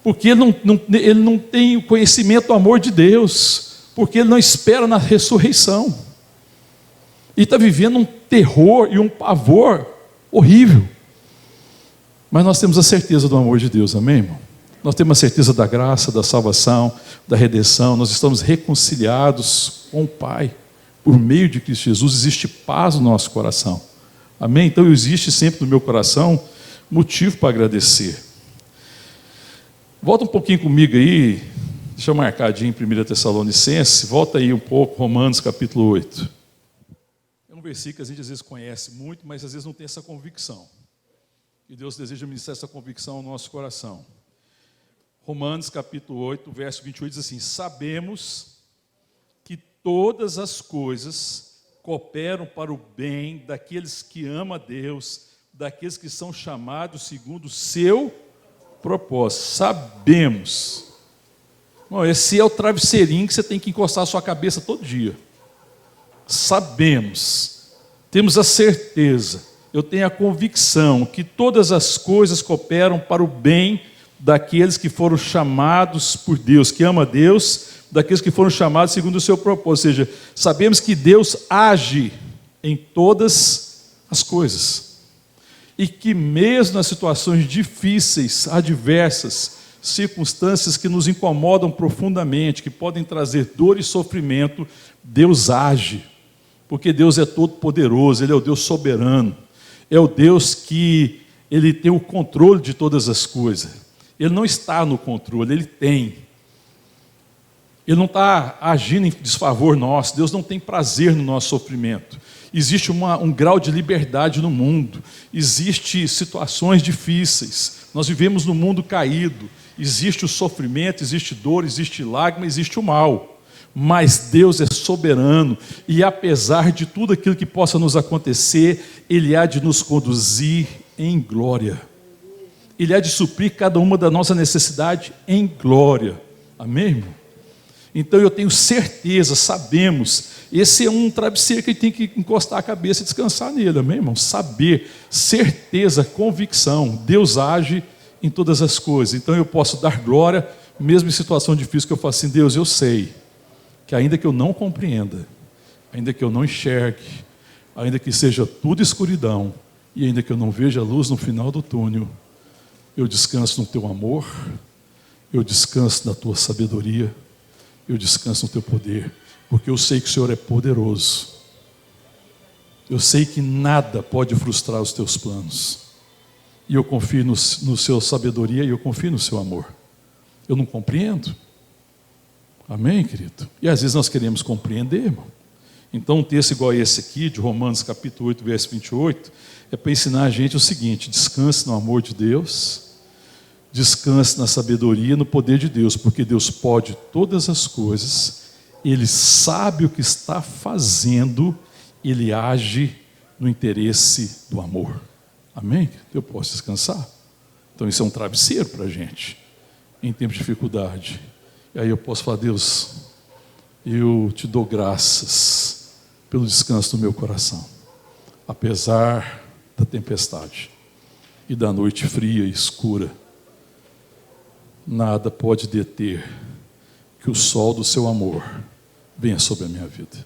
Porque ele não tem o conhecimento do amor de Deus. Porque ele não espera na ressurreição. E está vivendo um terror e um pavor horrível. Mas nós temos a certeza do amor de Deus, amém, irmão? Nós temos a certeza da graça, da salvação, da redenção. Nós estamos reconciliados com o Pai. Por meio de Cristo Jesus existe paz no nosso coração. Amém? Então existe sempre no meu coração motivo para agradecer. Volta um pouquinho comigo aí. Deixa eu marcadinho em 1 Tessalonicenses, volta aí um pouco, Romanos capítulo 8. É um versículo que a gente às vezes conhece muito, mas às vezes não tem essa convicção. E Deus deseja ministrar essa convicção ao nosso coração. Romanos capítulo 8, verso 28 diz assim: sabemos que todas as coisas cooperam para o bem daqueles que amam a Deus, daqueles que são chamados segundo o seu propósito. Sabemos. Bom, esse é o travesseirinho que você tem que encostar a sua cabeça todo dia. Sabemos, temos a certeza, eu tenho a convicção que todas as coisas cooperam para o bem daqueles que foram chamados por Deus, que ama a Deus, daqueles que foram chamados segundo o seu propósito. Ou seja, sabemos que Deus age em todas as coisas. E que mesmo nas situações difíceis, adversas, circunstâncias que nos incomodam profundamente, que podem trazer dor e sofrimento, Deus age, porque Deus é todo poderoso, Ele é o Deus soberano, é o Deus que Ele tem o controle de todas as coisas. Ele não está no controle, Ele tem. Ele não está agindo em desfavor nosso, Deus não tem prazer no nosso sofrimento. Existe um grau de liberdade no mundo, existem situações difíceis, nós vivemos num mundo caído, existe o sofrimento, existe dor, existe lágrima, existe o mal. Mas Deus é soberano e apesar de tudo aquilo que possa nos acontecer, Ele há de nos conduzir em glória. Ele há de suprir cada uma da nossa necessidade em glória. Amém, irmão? Então eu tenho certeza, sabemos, esse é um travesseiro que a gente tem que encostar a cabeça e descansar nele, amém, irmão? Saber, certeza, convicção, Deus age em todas as coisas. Então eu posso dar glória, mesmo em situação difícil, que eu falo assim: Deus, eu sei que ainda que eu não compreenda, ainda que eu não enxergue, ainda que seja tudo escuridão, e ainda que eu não veja a luz no final do túnel, eu descanso no teu amor, eu descanso na tua sabedoria, eu descanso no teu poder, porque eu sei que o Senhor é poderoso. Eu sei que nada pode frustrar os teus planos. E eu confio no seu sabedoria e eu confio no seu amor. Eu não compreendo. Amém, querido? E às vezes nós queremos compreender, irmão. Então um texto igual a esse aqui, de Romanos capítulo 8, verso 28, é para ensinar a gente o seguinte: descanse no amor de Deus, descanse na sabedoria e no poder de Deus, porque Deus pode todas as coisas, Ele sabe o que está fazendo, Ele age no interesse do amor. Amém? Eu posso descansar? Então isso é um travesseiro para a gente, em tempos de dificuldade. E aí eu posso falar: Deus, eu te dou graças pelo descanso do meu coração, apesar da tempestade e da noite fria e escura. Nada pode deter que o sol do seu amor venha sobre a minha vida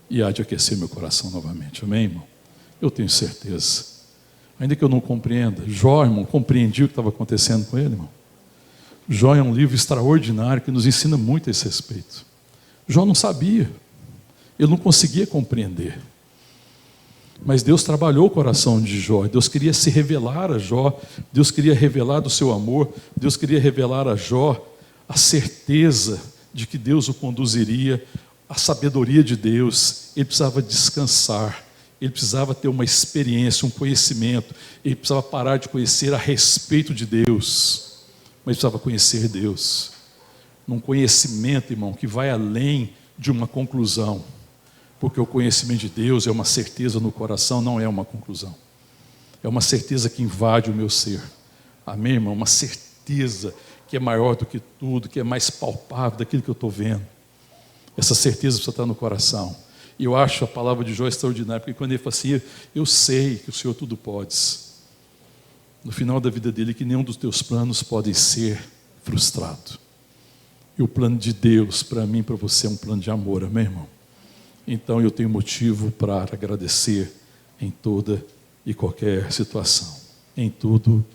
e há de aquecer meu coração novamente. Amém, irmão? Eu tenho certeza. Ainda que eu não compreenda, Jó, irmão, compreendi o que estava acontecendo com ele, irmão. Jó é um livro extraordinário que nos ensina muito a esse respeito. Jó não sabia, ele não conseguia compreender. Mas Deus trabalhou o coração de Jó, Deus queria se revelar a Jó, Deus queria revelar do seu amor, Deus queria revelar a Jó a certeza de que Deus o conduziria, a sabedoria de Deus. Ele precisava descansar, ele precisava ter uma experiência, um conhecimento, ele precisava parar de conhecer a respeito de Deus, mas precisava conhecer Deus, num conhecimento, irmão, que vai além de uma conclusão, porque o conhecimento de Deus é uma certeza no coração, não é uma conclusão. É uma certeza que invade o meu ser. Amém, irmão? Uma certeza que é maior do que tudo, que é mais palpável daquilo que eu estou vendo. Essa certeza precisa estar no coração. E eu acho a palavra de Jó extraordinária, porque quando ele fala assim, eu sei que o Senhor tudo podes. No final da vida dele, que nenhum dos teus planos podem ser frustrado. E o plano de Deus, para mim e para você, é um plano de amor, amém, irmão? Então eu tenho motivo para agradecer em toda e qualquer situação. Em tudo,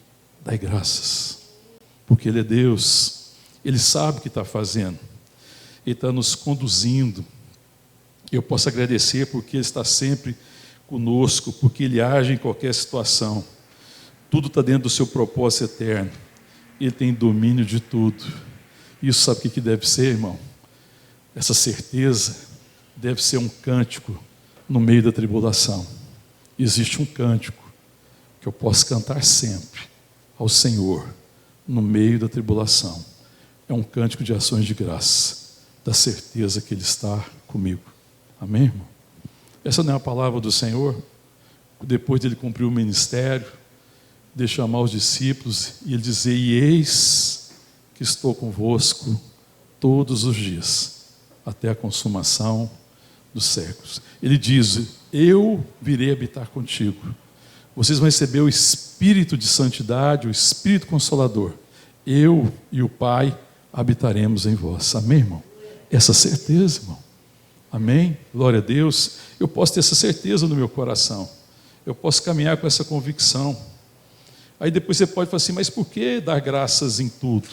dai graças. Porque Ele é Deus, Ele sabe o que está fazendo. Ele está nos conduzindo. Eu posso agradecer porque Ele está sempre conosco, porque Ele age em qualquer situação. Tudo está dentro do seu propósito eterno. Ele tem domínio de tudo. Isso sabe o que deve ser, irmão? Essa certeza deve ser um cântico no meio da tribulação. Existe um cântico que eu posso cantar sempre ao Senhor no meio da tribulação. É um cântico de ações de graça, da certeza que Ele está comigo. Amém, irmão? Essa não é a palavra do Senhor? Depois de Ele cumprir o ministério, de chamar os discípulos e Ele dizer, e eis que estou convosco todos os dias, até a consumação dos séculos. Ele diz, eu virei habitar contigo. Vocês vão receber o Espírito de santidade, o Espírito Consolador. Eu e o Pai habitaremos em vós. Amém, irmão? Essa certeza, irmão. Amém? Glória a Deus. Eu posso ter essa certeza no meu coração. Eu posso caminhar com essa convicção. Aí depois você pode falar assim, mas por que dar graças em tudo?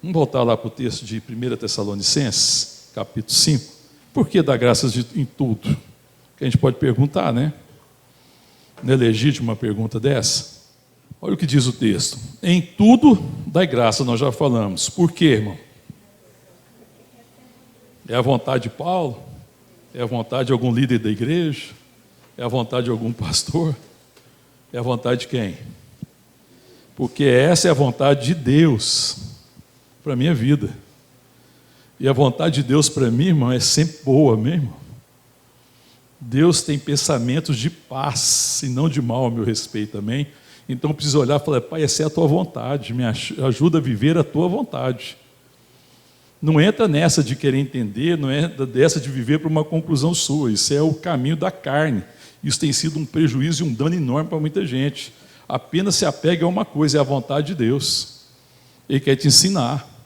Vamos voltar lá para o texto de 1 Tessalonicenses, capítulo 5. Por que dar graças em tudo? Que a gente pode perguntar, né? Não é legítima uma pergunta dessa? Olha o que diz o texto. Em tudo dai graça, nós já falamos. Por quê, irmão? É a vontade de Paulo? É a vontade de algum líder da igreja? É a vontade de algum pastor? É a vontade de quem? Porque essa é a vontade de Deus para a minha vida. E a vontade de Deus para mim, irmão, é sempre boa mesmo. Deus tem pensamentos de paz e não de mal a meu respeito também. Então eu preciso olhar e falar, Pai, essa é a tua vontade, me ajuda a viver a tua vontade. Não entra nessa de querer entender, não é dessa de viver para uma conclusão sua. Isso é o caminho da carne. Isso tem sido um prejuízo e um dano enorme para muita gente. Apenas se apega a uma coisa, é a vontade de Deus. Ele quer te ensinar.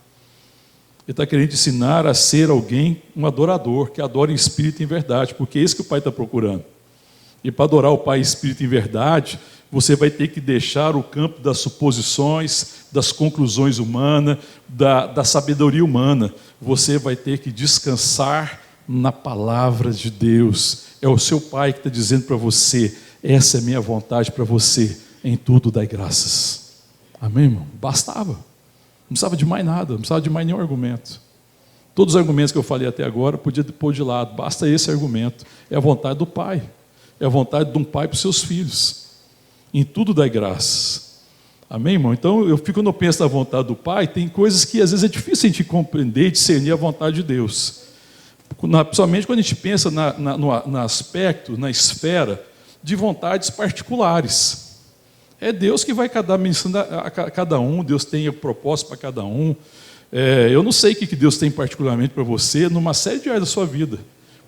Ele está querendo te ensinar a ser alguém, um adorador, que adora em espírito e em verdade, porque é isso que o Pai está procurando. E para adorar o Pai em espírito e em verdade, você vai ter que deixar o campo das suposições, das conclusões humanas, da sabedoria humana. Você vai ter que descansar na palavra de Deus. É o seu Pai que está dizendo para você, essa é a minha vontade para você, em tudo dai graças. Amém, irmão? Bastava. Não precisava de mais nada, não precisava de mais nenhum argumento. Todos os argumentos que eu falei até agora, podia pôr de lado, basta esse argumento. É a vontade do Pai, é a vontade de um pai para os seus filhos. Em tudo dai graças. Amém, irmão? Então, quando eu penso na vontade do Pai, tem coisas que às vezes é difícil a gente compreender e discernir a vontade de Deus. Principalmente quando a gente pensa no aspecto, na esfera de vontades particulares. É Deus que vai ministrando a cada um, Deus tem o propósito para cada um. Eu não sei o que Deus tem particularmente para você, numa série de áreas da sua vida.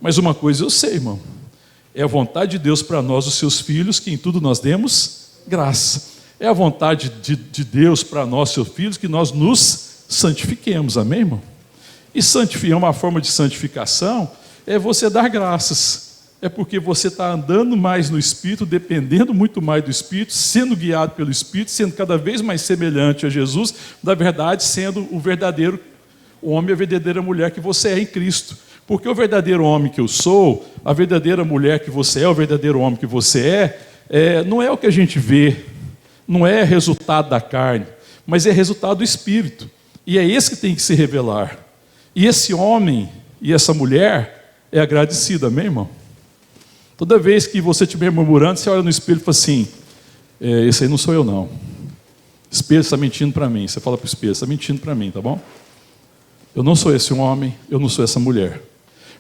Mas uma coisa eu sei, irmão. É a vontade de Deus para nós, os seus filhos, que em tudo nós demos graça. É a vontade de Deus para nós, seus filhos, que nós nos santifiquemos. Amém, irmão? E santificar, uma forma de santificação é você dar graças. É porque você está andando mais no Espírito, dependendo muito mais do Espírito, sendo guiado pelo Espírito, sendo cada vez mais semelhante a Jesus, na verdade, sendo o verdadeiro homem e a verdadeira mulher que você é em Cristo. Porque o verdadeiro homem que eu sou, a verdadeira mulher que você é, o verdadeiro homem que você não é o que a gente vê, não é resultado da carne, mas é resultado do Espírito. E é esse que tem que se revelar. E esse homem e essa mulher é agradecido, amém, irmão? Toda vez que você estiver murmurando, você olha no espelho e fala assim, esse aí não sou eu não. Espelho está mentindo para mim. Você fala para o espelho, está mentindo para mim, tá bom? Eu não sou esse homem, eu não sou essa mulher.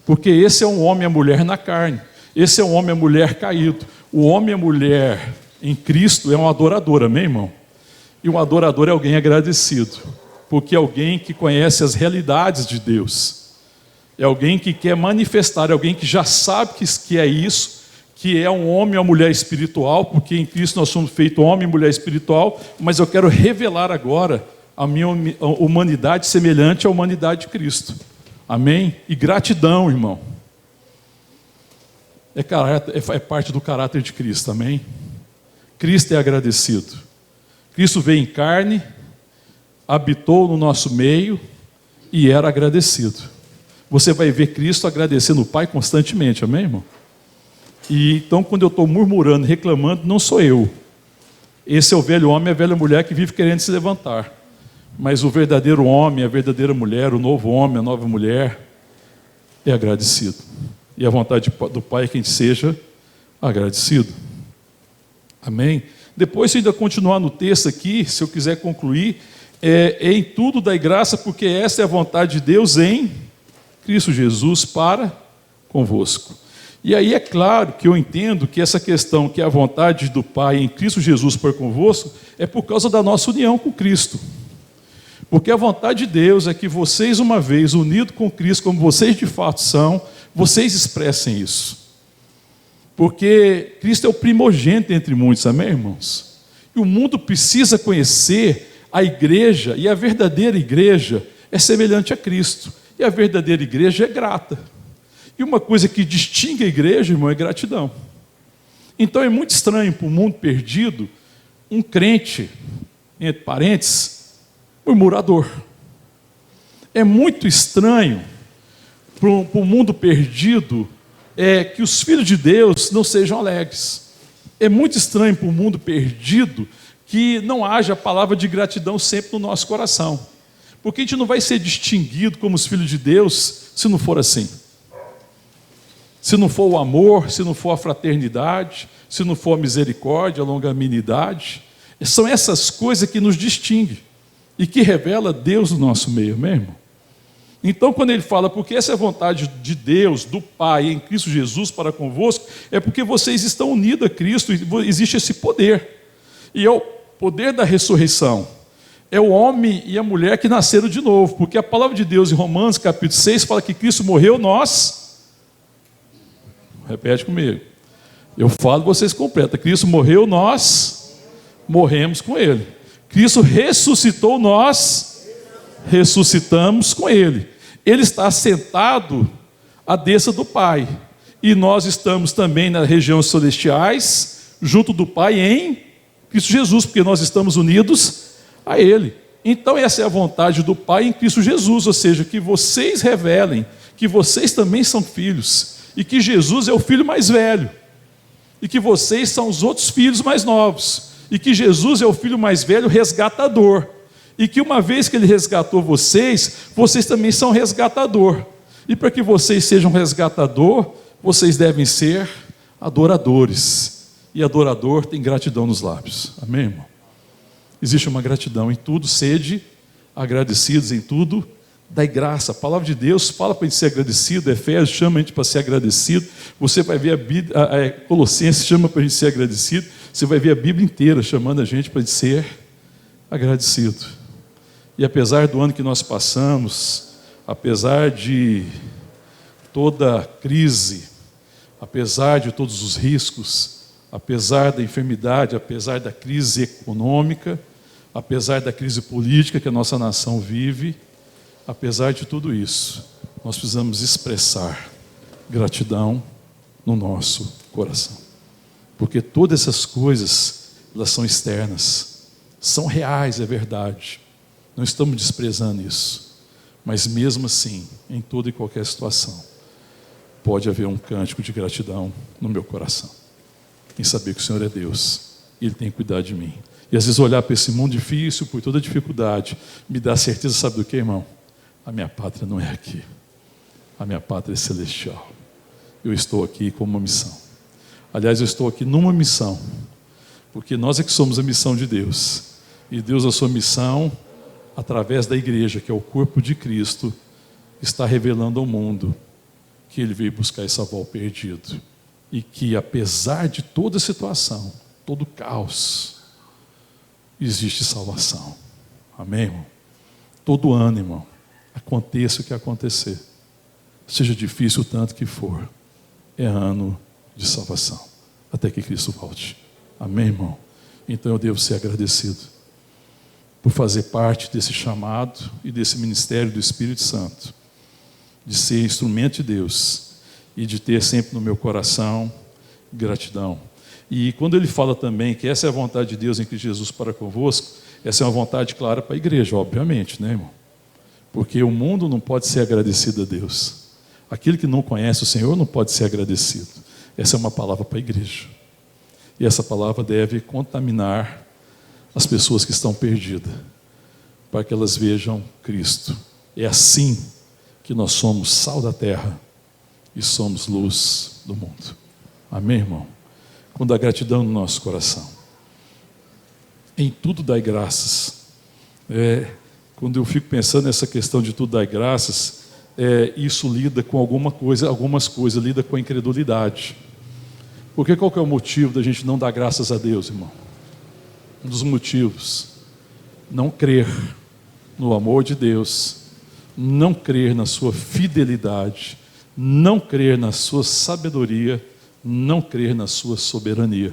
Porque esse é um homem e a mulher na carne. Esse é um homem e a mulher caído. O homem e a mulher em Cristo é um adorador, amém, irmão? E um adorador é alguém agradecido, porque é alguém que conhece as realidades de Deus. É alguém que quer manifestar, é alguém que já sabe que é isso, que é um homem ou uma mulher espiritual, porque em Cristo nós somos feitos homem e mulher espiritual, mas eu quero revelar agora a minha humanidade semelhante à humanidade de Cristo. Amém? E gratidão, irmão. É parte do caráter de Cristo, amém? Cristo é agradecido. Cristo veio em carne, habitou no nosso meio e era agradecido. Você vai ver Cristo agradecendo o Pai constantemente, amém, irmão? E então, quando eu estou murmurando, reclamando, não sou eu. Esse é o velho homem e a velha mulher que vive querendo se levantar. Mas o verdadeiro homem, a verdadeira mulher, o novo homem, a nova mulher, é agradecido. E a vontade do Pai é que a gente seja agradecido. Amém? Depois, se ainda continuar no texto aqui, se eu quiser concluir, em tudo dai graça, porque essa é a vontade de Deus em Cristo Jesus para convosco. E aí é claro que eu entendo que essa questão, que é a vontade do Pai em Cristo Jesus para convosco, é por causa da nossa união com Cristo. Porque a vontade de Deus é que vocês, uma vez unidos com Cristo, como vocês de fato são, vocês expressem isso. Porque Cristo é o primogênito entre muitos, amém, irmãos? E o mundo precisa conhecer a igreja, e a verdadeira igreja é semelhante a Cristo. E a verdadeira igreja é grata. E uma coisa que distingue a igreja, irmão, é gratidão. Então é muito estranho para o mundo perdido, um crente, entre parênteses, murmurador. É muito estranho para o mundo perdido que os filhos de Deus não sejam alegres. É muito estranho para o mundo perdido que não haja a palavra de gratidão sempre no nosso coração. Porque a gente não vai ser distinguido como os filhos de Deus se não for assim. Se não for o amor, se não for a fraternidade, se não for a misericórdia, a longanimidade. São essas coisas que nos distinguem e que revela Deus no nosso meio, mesmo. Então, quando ele fala, porque essa é a vontade de Deus, do Pai, em Cristo Jesus para convosco, é porque vocês estão unidos a Cristo e existe esse poder. E é o poder da ressurreição. É o homem e a mulher que nasceram de novo, porque a palavra de Deus em Romanos, capítulo 6, fala que Cristo morreu, repete comigo. Eu falo, vocês completam. Cristo morreu, nós morremos com Ele. Cristo ressuscitou, nós ressuscitamos com Ele. Ele está sentado à destra do Pai. E nós estamos também nas regiões celestiais, junto do Pai em Cristo Jesus, porque nós estamos unidos a Ele. Então essa é a vontade do Pai em Cristo Jesus, ou seja, que vocês revelem que vocês também são filhos, e que Jesus é o filho mais velho, e que vocês são os outros filhos mais novos, e que Jesus é o filho mais velho resgatador, e que uma vez que Ele resgatou vocês, vocês também são resgatador, e para que vocês sejam resgatador, vocês devem ser adoradores, e adorador tem gratidão nos lábios, amém, irmão? Existe uma gratidão em tudo, sede agradecidos em tudo, dai graça. A palavra de Deus fala para a gente ser agradecido, Efésios chama a gente para ser agradecido, você vai ver a Bíblia, Colossenses chama para a gente ser agradecido, você vai ver a Bíblia inteira chamando a gente para a gente ser agradecido. E apesar do ano que nós passamos, apesar de toda a crise, apesar de todos os riscos, apesar da enfermidade, apesar da crise econômica, apesar da crise política que a nossa nação vive, apesar de tudo isso, nós precisamos expressar gratidão no nosso coração. Porque todas essas coisas, elas são externas, são reais, é verdade. Não estamos desprezando isso. Mas mesmo assim, em toda e qualquer situação, pode haver um cântico de gratidão no meu coração. Em saber que o Senhor é Deus, e Ele tem cuidado de mim. E às vezes olhar para esse mundo difícil, por toda dificuldade, me dá certeza, sabe do que, irmão? A minha pátria não é aqui. A minha pátria é celestial. Eu estou aqui com uma missão. Aliás, eu estou aqui numa missão. Porque nós é que somos a missão de Deus. E Deus, a sua missão, através da igreja, que é o corpo de Cristo, está revelando ao mundo que Ele veio buscar esse avô perdido. E que, apesar de toda a situação, todo o caos, existe salvação. Amém, irmão? Todo ano, irmão, aconteça o que acontecer, seja difícil o tanto que for, é ano de salvação, até que Cristo volte. Amém, irmão? Então eu devo ser agradecido por fazer parte desse chamado e desse ministério do Espírito Santo, de ser instrumento de Deus e de ter sempre no meu coração gratidão. E quando ele fala também que essa é a vontade de Deus em Cristo Jesus para convosco, essa é uma vontade clara para a igreja, obviamente, né, irmão? Porque o mundo não pode ser agradecido a Deus. Aquele que não conhece o Senhor não pode ser agradecido. Essa é uma palavra para a igreja. E essa palavra deve contaminar as pessoas que estão perdidas, para que elas vejam Cristo. É assim que nós somos sal da terra e somos luz do mundo. Amém, irmão? Quando há gratidão no nosso coração, em tudo dai graças. Quando eu fico pensando nessa questão de tudo dai graças, isso lida com algumas coisas, lida com a incredulidade. Porque qual que é o motivo da gente não dar graças a Deus, irmão? Um dos motivos, não crer no amor de Deus, não crer na sua fidelidade, não crer na sua sabedoria, não crer na sua soberania.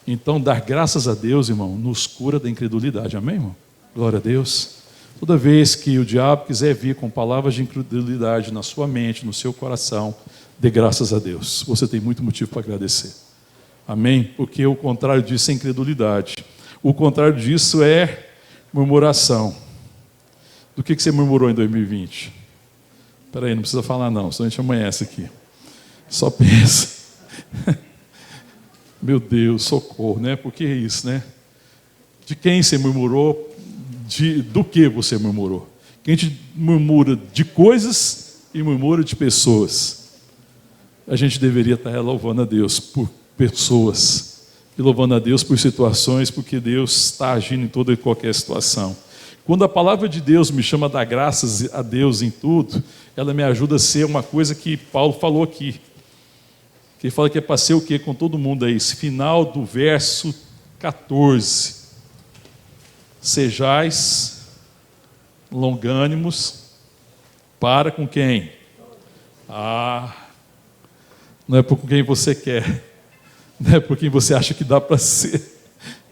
Então, dar graças a Deus, irmão, nos cura da incredulidade. Amém, irmão? Glória a Deus. Toda vez que o diabo quiser vir com palavras de incredulidade na sua mente, no seu coração, dê graças a Deus. Você tem muito motivo para agradecer. Amém? Porque o contrário disso é incredulidade. O contrário disso é murmuração. Do que você murmurou em 2020? Espera aí, não precisa falar não, senão a gente amanhece aqui. Só pensa. Meu Deus, socorro, né? Por que isso, né? De quem você murmurou? Do que você murmurou? Quem te murmura de coisas e murmura de pessoas. A gente deveria estar louvando a Deus por pessoas e louvando a Deus por situações, porque Deus está agindo em toda e qualquer situação. Quando a palavra de Deus me chama a dar graças a Deus em tudo, ela me ajuda a ser uma coisa que Paulo falou aqui. Que ele fala que é para ser o quê com todo mundo aí? Esse final do verso 14. Sejais longânimos para com quem? Não é por quem você quer, não é por quem você acha que dá para ser.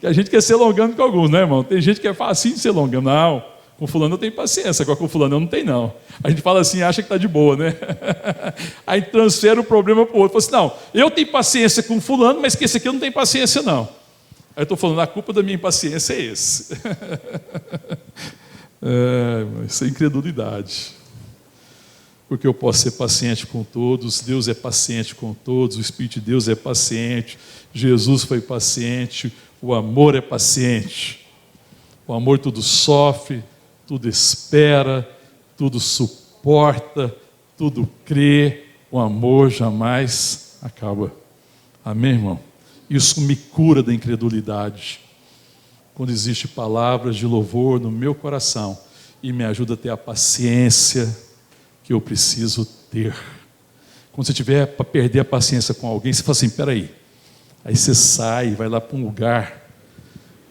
Que a gente quer ser longânimo com alguns, né, irmão? Tem gente que é facinho de ser longânimo. Não, com fulano eu tenho paciência, agora com fulano eu não tenho, não. A gente fala assim, acha que está de boa, né? Aí transfere o problema para o outro. Fala assim, não, eu tenho paciência com fulano, mas que esse aqui eu não tenho paciência, não. Aí eu estou falando, a culpa da minha impaciência é esse. Isso é incredulidade. Porque eu posso ser paciente com todos, Deus é paciente com todos, o Espírito de Deus é paciente, Jesus foi paciente, o amor é paciente. O amor tudo sofre, tudo espera, tudo suporta, tudo crê. O amor jamais acaba. Amém, irmão? Isso me cura da incredulidade. Quando existem palavras de louvor no meu coração e me ajuda a ter a paciência que eu preciso ter. Quando você tiver para perder a paciência com alguém, você fala assim, espera aí. Aí você sai, vai lá para um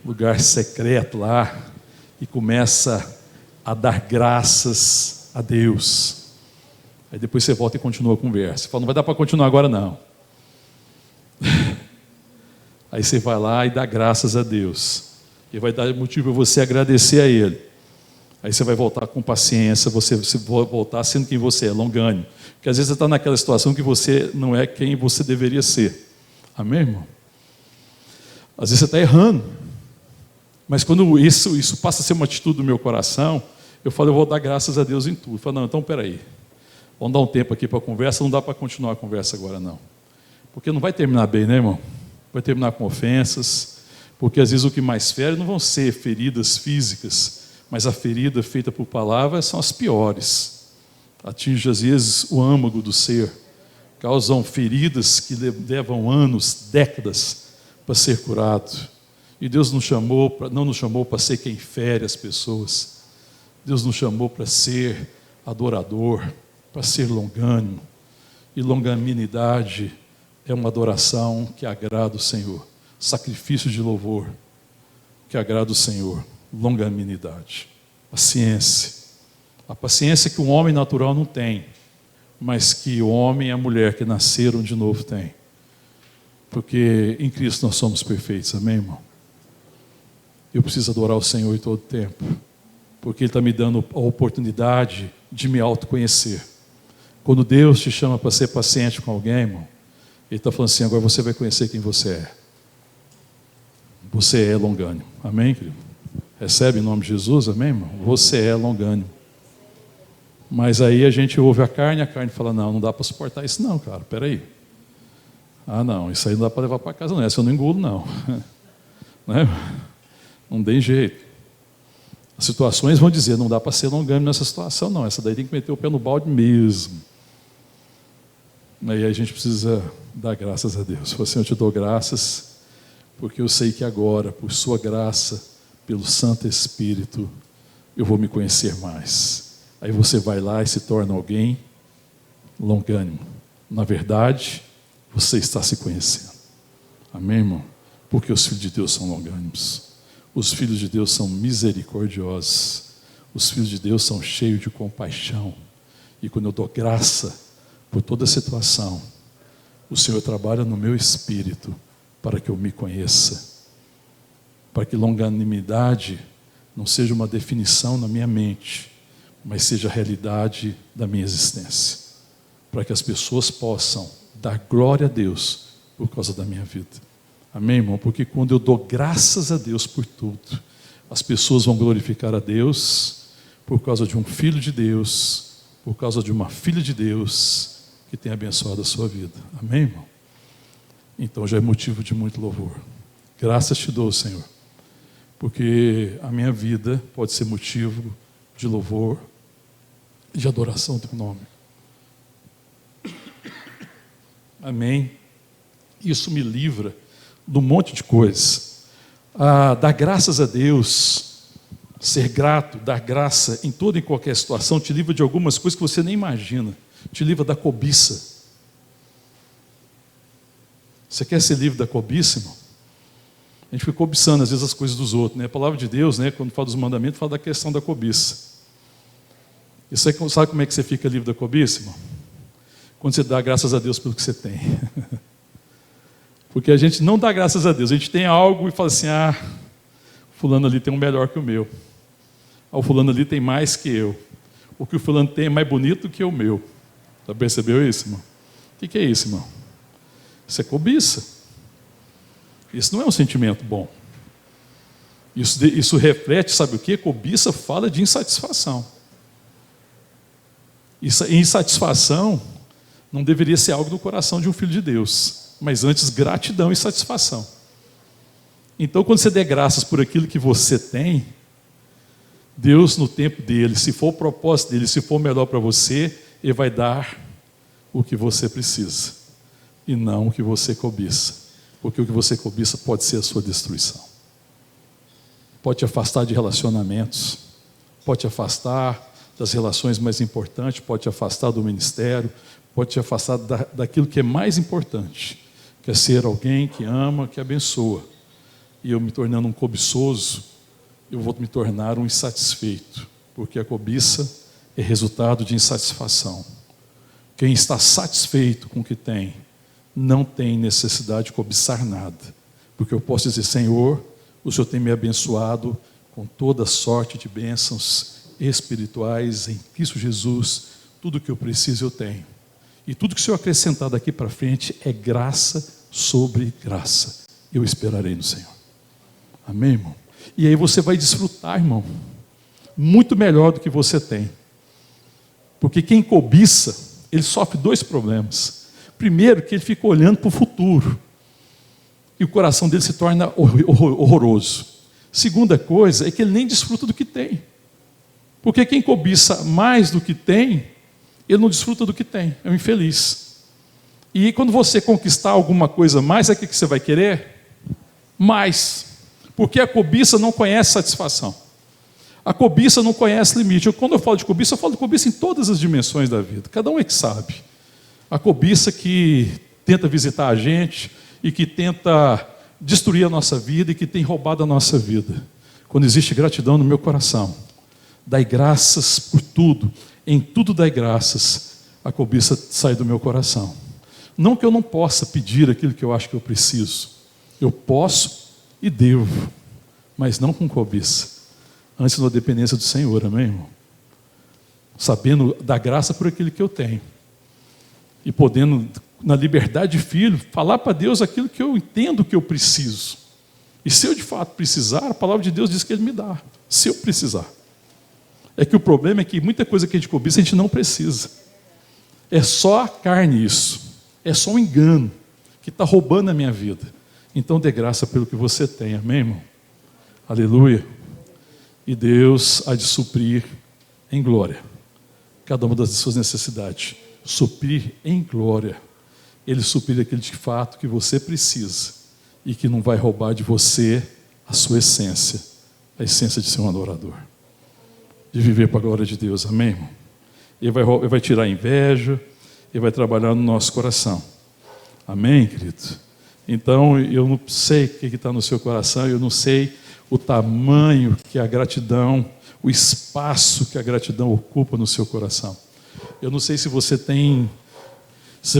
lugar secreto lá, e começa a dar graças a Deus. Aí depois você volta e continua a conversa. Você fala, não vai dar para continuar agora não. Aí você vai lá e dá graças a Deus. E vai dar motivo para você agradecer a Ele. Aí você vai voltar com paciência, você vai voltar sendo quem você é, longânimo. Porque às vezes você está naquela situação que você não é quem você deveria ser. Amém, irmão? Às vezes você está errando. Mas quando isso passa a ser uma atitude do meu coração, eu falo, eu vou dar graças a Deus em tudo. Eu falo, não, então peraí. Vamos dar um tempo aqui para a conversa, não dá para continuar a conversa agora não. Porque não vai terminar bem, né, irmão? Vai terminar com ofensas, porque às vezes o que mais fere não vão ser feridas físicas, mas a ferida feita por palavras são as piores. Atinge às vezes o âmago do ser, causam feridas que levam anos, décadas para ser curado. E Deus não nos chamou para ser quem fere as pessoas. Deus nos chamou para ser adorador, para ser longânimo, E longanimidade é uma adoração que agrada o Senhor. Sacrifício de louvor que agrada o Senhor. Longanimidade. Paciência. A paciência que o homem natural não tem, mas que o homem e a mulher que nasceram de novo têm. Porque em Cristo nós somos perfeitos, amém, irmão? Eu preciso adorar o Senhor em todo o tempo, porque Ele está me dando a oportunidade de me autoconhecer. Quando Deus te chama para ser paciente com alguém, irmão, Ele está falando assim, agora você vai conhecer quem você é. Você é longânimo, amém, querido? Recebe em nome de Jesus, amém, irmão? Você é longânimo. Mas aí a gente ouve a carne fala, não dá para suportar isso não, cara, peraí. Ah não, isso aí não dá para levar para casa não, essa eu não engulo não. Né? Não tem jeito. As situações vão dizer, não dá para ser longânimo nessa situação não, essa daí tem que meter o pé no balde mesmo. Aí a gente precisa dar graças a Deus. Senhor, eu te dou graças, porque eu sei que agora, por sua graça, pelo Santo Espírito, eu vou me conhecer mais. Aí você vai lá e se torna alguém longânimo. Na verdade, você está se conhecendo. Amém, irmão? Porque os filhos de Deus são longânimos. Os filhos de Deus são misericordiosos. Os filhos de Deus são cheios de compaixão. E quando eu dou graça por toda a situação, o Senhor trabalha no meu espírito para que eu me conheça. Para que longanimidade não seja uma definição na minha mente, mas seja a realidade da minha existência, para que as pessoas possam dar glória a Deus por causa da minha vida. Amém, irmão? Porque quando eu dou graças a Deus por tudo, as pessoas vão glorificar a Deus por causa de um filho de Deus, por causa de uma filha de Deus que tem abençoado a sua vida. Amém, irmão? Então já é motivo de muito louvor. Graças te dou, Senhor, porque a minha vida pode ser motivo de louvor, de adoração do teu nome. Amém. Isso me livra de um monte de coisas. Dar graças a Deus, ser grato, dar graça em toda e qualquer situação, te livra de algumas coisas que você nem imagina. Te livra da cobiça. Você quer ser livre da cobiça, irmão? A gente fica cobiçando às vezes as coisas dos outros, né? A palavra de Deus, né, quando fala dos mandamentos, fala da questão da cobiça. E você sabe como é que você fica livre da cobiça, irmão? Quando você dá graças a Deus pelo que você tem. Porque a gente não dá graças a Deus, a gente tem algo e fala assim, fulano ali tem um melhor que o meu. O fulano ali tem mais que eu. O que o fulano tem é mais bonito que o meu. Já percebeu isso, irmão? O que é isso, irmão? Isso é cobiça. Isso não é um sentimento bom. Isso reflete, sabe o quê? Cobiça fala de insatisfação. Insatisfação não deveria ser algo do coração de um filho de Deus, mas antes gratidão e satisfação. Então, quando você der graças por aquilo que você tem, Deus, no tempo dele, se for o propósito dele, se for o melhor para você, Ele vai dar o que você precisa, e não o que você cobiça, porque o que você cobiça pode ser a sua destruição. Pode te afastar de relacionamentos, pode te afastar das relações mais importantes, pode te afastar do ministério, pode te afastar daquilo que é mais importante, que é ser alguém que ama, que abençoa. E eu me tornando um cobiçoso, eu vou me tornar um insatisfeito, porque a cobiça é resultado de insatisfação. Quem está satisfeito com o que tem, não tem necessidade de cobiçar nada, porque eu posso dizer, Senhor, o Senhor tem me abençoado com toda sorte de bênçãos espirituais em Cristo Jesus, tudo que eu preciso eu tenho. E tudo que o Senhor acrescentar daqui para frente é graça sobre graça. Eu esperarei no Senhor. Amém, irmão? E aí você vai desfrutar, irmão, muito melhor do que você tem. Porque quem cobiça, ele sofre dois problemas. Primeiro, que ele fica olhando para o futuro. E o coração dele se torna horroroso. Segunda coisa, é que ele nem desfruta do que tem. Porque quem cobiça mais do que tem, ele não desfruta do que tem, é um infeliz. E quando você conquistar alguma coisa mais, sabe o que você vai querer? Mais. Porque a cobiça não conhece satisfação. A cobiça não conhece limite. Quando eu falo de cobiça em todas as dimensões da vida. Cada um é que sabe. A cobiça que tenta visitar a gente e que tenta destruir a nossa vida e que tem roubado a nossa vida. Quando existe gratidão no meu coração, dai graças por tudo, em tudo dai graças, a cobiça sai do meu coração. Não que eu não possa pedir aquilo que eu acho que eu preciso. Eu posso e devo, mas não com cobiça. Antes da dependência do Senhor, amém, irmão? Sabendo da graça por aquilo que eu tenho. E podendo, na liberdade de filho, falar para Deus aquilo que eu entendo que eu preciso. E se eu de fato precisar, a palavra de Deus diz que Ele me dá. Se eu precisar. É que o problema é que muita coisa que a gente cobiça, a gente não precisa. É só a carne isso. É só um engano que está roubando a minha vida. Então dê graça pelo que você tem, amém, irmão? Aleluia. E Deus há de suprir em glória cada uma das suas necessidades. Suprir em glória. Ele suprir aquele de fato que você precisa e que não vai roubar de você a sua essência, a essência de ser um adorador, de viver para a glória de Deus, amém, irmão? Ele vai tirar a inveja, Ele vai trabalhar no nosso coração, amém, querido? Então, eu não sei o que está no seu coração, eu não sei o tamanho que a gratidão, o espaço que a gratidão ocupa no seu coração. Eu não sei se você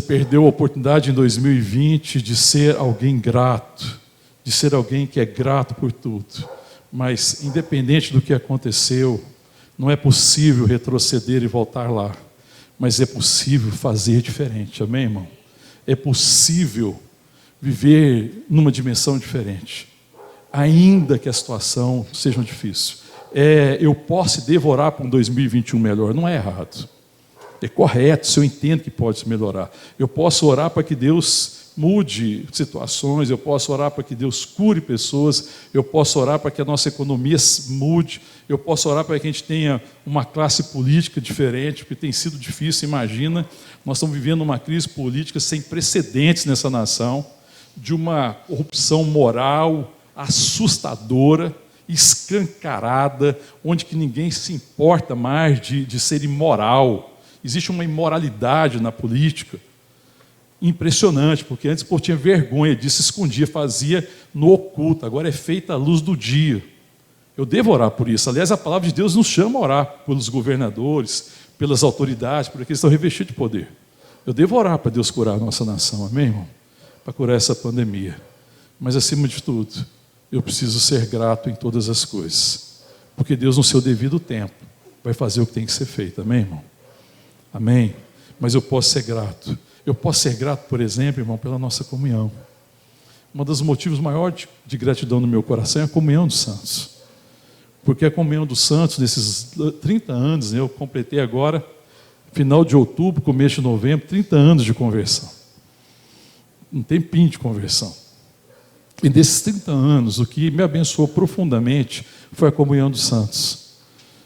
perdeu a oportunidade em 2020 de ser alguém grato, de ser alguém que é grato por tudo. Mas, independente do que aconteceu, não é possível retroceder e voltar lá. Mas é possível fazer diferente, amém, irmão? É possível viver numa dimensão diferente, ainda que a situação seja difícil. Eu posso devorar para um 2021 melhor, não é errado. É correto, se eu entendo que pode se melhorar. Eu posso orar para que Deus mude situações, eu posso orar para que Deus cure pessoas, eu posso orar para que a nossa economia mude, eu posso orar para que a gente tenha uma classe política diferente, porque tem sido difícil, imagina, nós estamos vivendo uma crise política sem precedentes nessa nação, de uma corrupção moral assustadora, escancarada, onde que ninguém se importa mais de ser imoral. Existe uma imoralidade na política impressionante, porque antes o povo tinha vergonha disso, escondia, fazia no oculto, agora é feita à luz do dia. Eu devo orar por isso. Aliás, a palavra de Deus nos chama a orar pelos governadores, pelas autoridades, por aqueles que estão revestidos de poder. Eu devo orar para Deus curar a nossa nação, amém, irmão? Para curar essa pandemia. Mas, acima de tudo, eu preciso ser grato em todas as coisas, porque Deus, no seu devido tempo, vai fazer o que tem que ser feito, amém, irmão? Amém? Mas eu posso ser grato. Eu posso ser grato, por exemplo, irmão, pela nossa comunhão. Um dos motivos maiores de gratidão no meu coração é a comunhão dos santos. Porque a comunhão dos santos, nesses 30 anos, eu completei agora, final de outubro, começo de novembro, 30 anos de conversão. Um tempinho de conversão. E desses 30 anos, o que me abençoou profundamente foi a comunhão dos santos.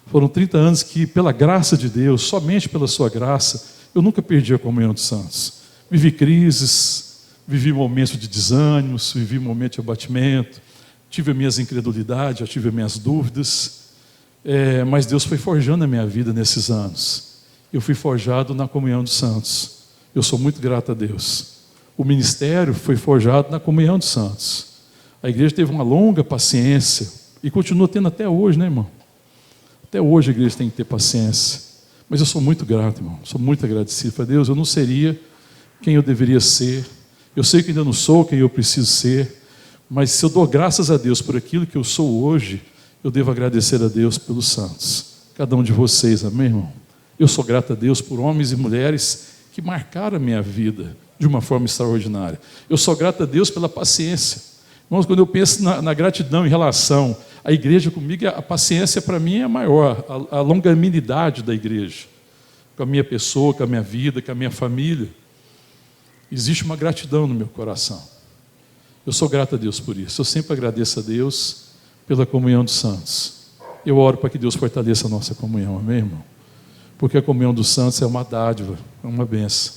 Foram 30 anos que, pela graça de Deus, somente pela sua graça, eu nunca perdi a comunhão dos santos. Vivi crises, vivi momentos de desânimos, vivi momentos de abatimento, tive as minhas incredulidades, já tive as minhas dúvidas, mas Deus foi forjando a minha vida nesses anos. Eu fui forjado na comunhão dos santos. Eu sou muito grato a Deus. O ministério foi forjado na comunhão dos santos. A igreja teve uma longa paciência e continua tendo até hoje, né, irmão? Até hoje a igreja tem que ter paciência. Mas eu sou muito grato, irmão. Sou muito agradecido. Falei, Deus, eu não seria quem eu deveria ser. Eu sei que ainda não sou quem eu preciso ser. Mas se eu dou graças a Deus por aquilo que eu sou hoje, eu devo agradecer a Deus pelos santos. Cada um de vocês, amém, irmão? Eu sou grato a Deus por homens e mulheres que marcaram a minha vida de uma forma extraordinária. Eu sou grato a Deus pela paciência. Irmãos, quando eu penso na gratidão em relação à igreja comigo, a paciência para mim é maior, a longanimidade da igreja, com a minha pessoa, com a minha vida, com a minha família. Existe uma gratidão no meu coração. Eu sou grato a Deus por isso. Eu sempre agradeço a Deus pela comunhão dos santos. Eu oro para que Deus fortaleça a nossa comunhão, amém, irmão? Porque a comunhão dos santos é uma dádiva, é uma bênção.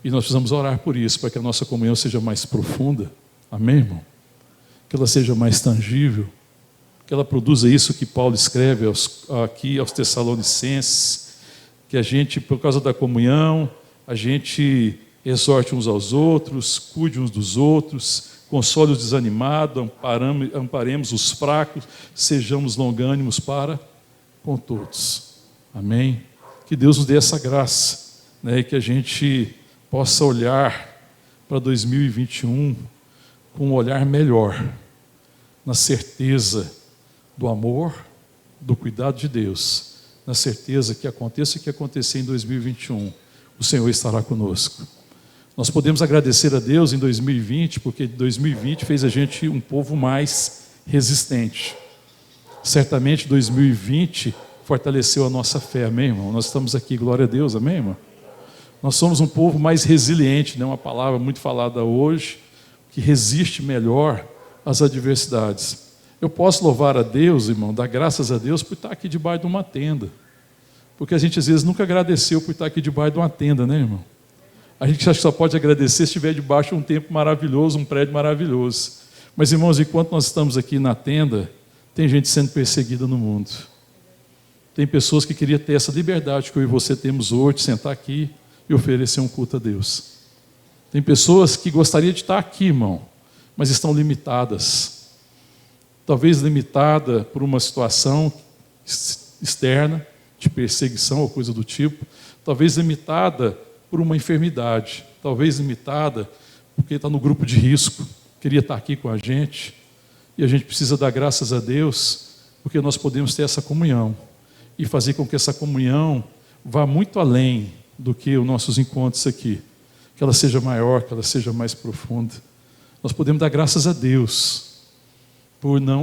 E nós precisamos orar por isso, para que a nossa comunhão seja mais profunda, amém, irmão? Que ela seja mais tangível, que ela produza isso que Paulo escreve aqui aos Tessalonicenses, que a gente, por causa da comunhão, a gente exorte uns aos outros, cuide uns dos outros, console os desanimados, amparemos os fracos, sejamos longânimos para com todos. Amém? Que Deus nos dê essa graça, né, e que a gente possa olhar para 2021 com um olhar melhor, na certeza do amor, do cuidado de Deus, na certeza que aconteça o que acontecer em 2021, o Senhor estará conosco. Nós podemos agradecer a Deus em 2020, porque 2020 fez a gente um povo mais resistente. Certamente 2020 fortaleceu a nossa fé, amém, irmão? Nós estamos aqui, glória a Deus, amém, irmão? Nós somos um povo mais resiliente, né? Uma palavra muito falada hoje, que resiste melhor às adversidades. Eu posso louvar a Deus, irmão, dar graças a Deus por estar aqui debaixo de uma tenda. Porque a gente às vezes nunca agradeceu por estar aqui debaixo de uma tenda, né, irmão? A gente acha que só pode agradecer se estiver debaixo de um tempo maravilhoso, um prédio maravilhoso. Mas, irmãos, enquanto nós estamos aqui na tenda, tem gente sendo perseguida no mundo. Tem pessoas que queriam ter essa liberdade que eu e você temos hoje, de sentar aqui e oferecer um culto a Deus. Tem pessoas que gostariam de estar aqui, irmão, mas estão limitadas. Talvez limitada por uma situação externa, de perseguição ou coisa do tipo. Talvez limitada por uma enfermidade. Talvez limitada porque está no grupo de risco. Queria estar aqui com a gente. E a gente precisa dar graças a Deus, porque nós podemos ter essa comunhão. E fazer com que essa comunhão vá muito além do que os nossos encontros aqui. Que ela seja maior, que ela seja mais profunda. Nós podemos dar graças a Deus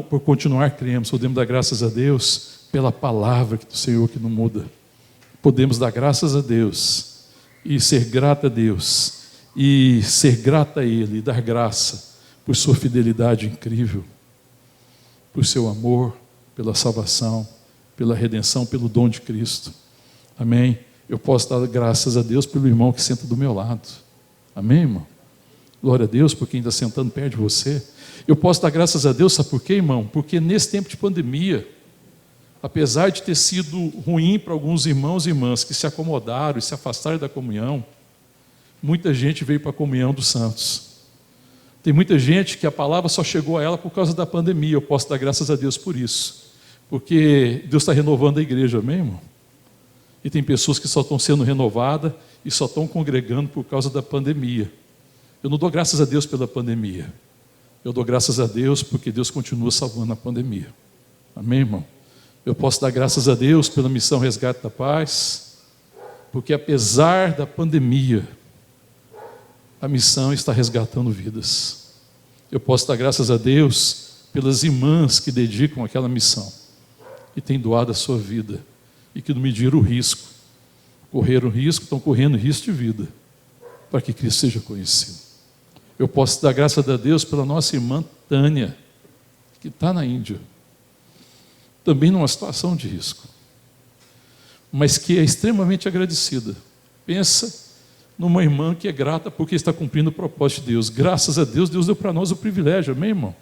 por continuar crendo. Podemos dar graças a Deus pela palavra do Senhor que não muda. Podemos dar graças a Deus e ser grata a Deus e ser grata a Ele e dar graça por sua fidelidade incrível, por seu amor, pela salvação, pela redenção, pelo dom de Cristo. Amém? Eu posso dar graças a Deus pelo irmão que senta do meu lado. Amém, irmão? Glória a Deus por quem está sentando perto de você. Eu posso dar graças a Deus, sabe por quê, irmão? Porque nesse tempo de pandemia, apesar de ter sido ruim para alguns irmãos e irmãs que se acomodaram e se afastaram da comunhão, muita gente veio para a comunhão dos santos. Tem muita gente que a palavra só chegou a ela por causa da pandemia. Eu posso dar graças a Deus por isso. Porque Deus está renovando a igreja, amém, irmão? E tem pessoas que só estão sendo renovadas e só estão congregando por causa da pandemia. Eu não dou graças a Deus pela pandemia. Eu dou graças a Deus porque Deus continua salvando a pandemia. Amém, irmão? Eu posso dar graças a Deus pela missão Resgate da Paz, porque apesar da pandemia, a missão está resgatando vidas. Eu posso dar graças a Deus pelas irmãs que dedicam àquela missão e têm doado a sua vida e que não mediram o risco. Correram risco, estão correndo risco de vida para que Cristo seja conhecido. Eu posso dar graças a Deus pela nossa irmã Tânia, que está na Índia, também numa situação de risco, mas que é extremamente agradecida. Pensa numa irmã que é grata porque está cumprindo o propósito de Deus. Graças a Deus, Deus deu para nós o privilégio, amém, irmão?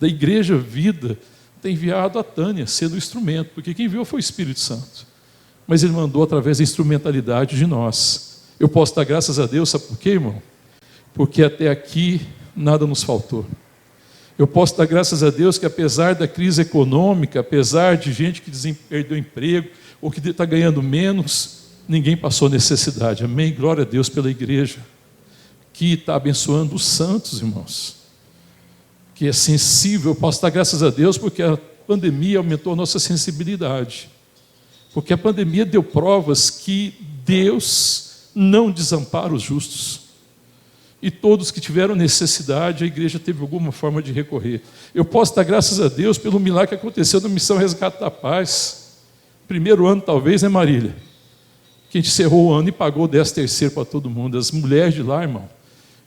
Da Igreja Vida ter enviado a Tânia sendo o instrumento, porque quem enviou foi o Espírito Santo, mas Ele mandou através da instrumentalidade de nós. Eu posso dar graças a Deus, sabe por quê, irmão? Porque até aqui nada nos faltou. Eu posso dar graças a Deus que apesar da crise econômica, apesar de gente que perdeu emprego, ou que está ganhando menos, ninguém passou necessidade. Amém? Glória a Deus pela igreja, que está abençoando os santos, irmãos, que é sensível. Eu posso dar graças a Deus porque a pandemia aumentou a nossa sensibilidade. Porque a pandemia deu provas que Deus não desampara os justos. E todos que tiveram necessidade, a igreja teve alguma forma de recorrer. Eu posso dar graças a Deus pelo milagre que aconteceu na missão Resgate da Paz. Primeiro ano, talvez, né, Marília? Que a gente encerrou o ano e pagou o 13º para todo mundo. As mulheres de lá, irmão,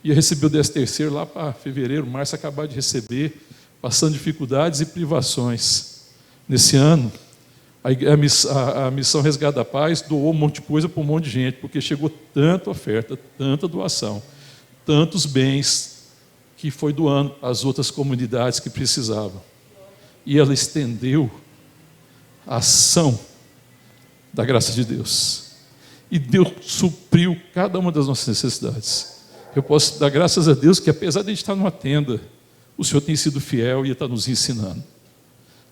ia receber o 13º lá para fevereiro, março, acabar de receber, passando dificuldades e privações. Nesse ano, a missão Resgate da Paz doou um monte de coisa para um monte de gente, porque chegou tanta oferta, tanta doação, tantos bens que foi doando às outras comunidades que precisavam. E ela estendeu a ação da graça de Deus. E Deus supriu cada uma das nossas necessidades. Eu posso dar graças a Deus que, apesar de a gente estar numa tenda, o Senhor tem sido fiel e está nos ensinando,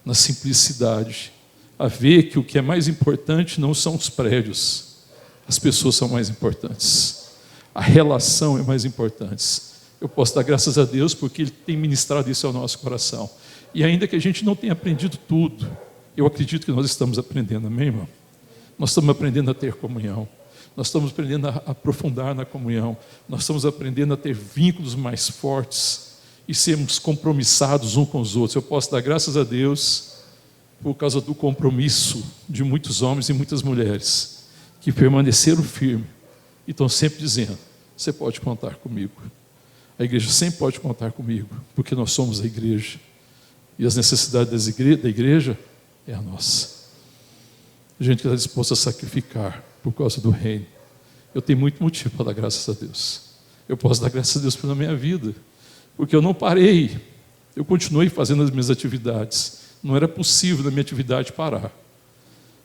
na simplicidade, a ver que o que é mais importante não são os prédios, as pessoas são mais importantes, a relação é mais importante. Eu posso dar graças a Deus porque Ele tem ministrado isso ao nosso coração. E ainda que a gente não tenha aprendido tudo, eu acredito que nós estamos aprendendo, amém, irmão? Nós estamos aprendendo a ter comunhão, nós estamos aprendendo a aprofundar na comunhão, nós estamos aprendendo a ter vínculos mais fortes e sermos compromissados uns com os outros. Eu posso dar graças a Deus por causa do compromisso de muitos homens e muitas mulheres que permaneceram firmes e estão sempre dizendo: você pode contar comigo. A igreja sempre pode contar comigo, porque nós somos a igreja. E as necessidades da igreja é a nossa. A gente que está disposto a sacrificar por causa do reino. Eu tenho muito motivo para dar graças a Deus. Eu posso dar graças a Deus pela minha vida, porque eu não parei. Eu continuei fazendo as minhas atividades. Não era possível na minha atividade parar.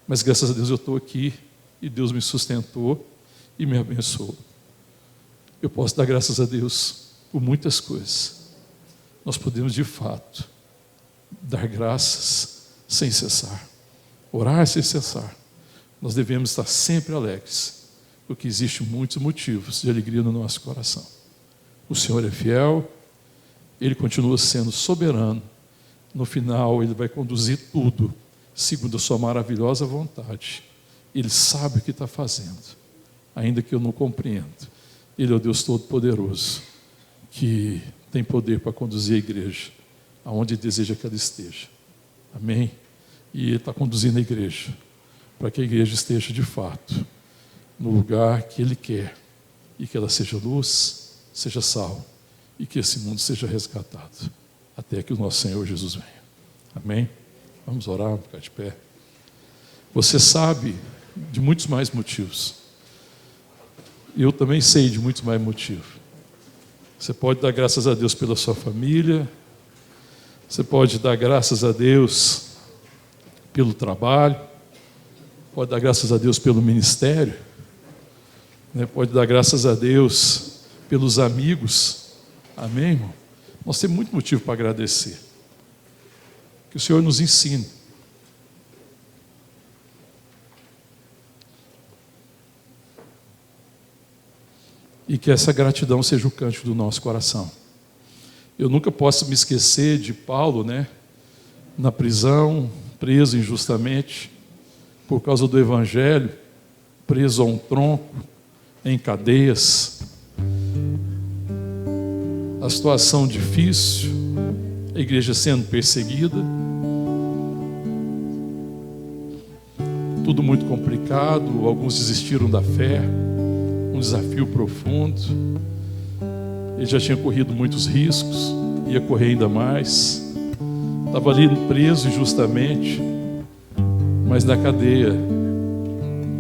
Mas graças a Deus eu estou aqui e Deus me sustentou e me abençoou. Eu posso dar graças a Deus por muitas coisas. Nós podemos de fato dar graças sem cessar, orar sem cessar. Nós devemos estar sempre alegres, porque existem muitos motivos de alegria no nosso coração. O Senhor é fiel, Ele continua sendo soberano. No final, Ele vai conduzir tudo segundo a sua maravilhosa vontade. Ele sabe o que está fazendo, ainda que eu não compreenda. Ele é o Deus Todo-Poderoso, que tem poder para conduzir a igreja aonde deseja que ela esteja. Amém? E Ele está conduzindo a igreja para que a igreja esteja de fato no lugar que Ele quer, e que ela seja luz, seja sal, e que esse mundo seja resgatado até que o nosso Senhor Jesus venha. Amém? Vamos orar, vamos ficar de pé. Você sabe de muitos mais motivos. Eu também sei de muitos mais motivos. Você pode dar graças a Deus pela sua família. Você pode dar graças a Deus pelo trabalho. Pode dar graças a Deus pelo ministério. Pode dar graças a Deus pelos amigos. Amém, irmão? Nós temos muito motivo para agradecer. Que o Senhor nos ensine. E que essa gratidão seja o cântico do nosso coração. Eu nunca posso me esquecer de Paulo, na prisão, preso injustamente, por causa do Evangelho, preso a um tronco, em cadeias. A situação difícil, a igreja sendo perseguida, tudo muito complicado, alguns desistiram da fé, um desafio profundo. Ele já tinha corrido muitos riscos, ia correr ainda mais, estava ali preso injustamente, mas na cadeia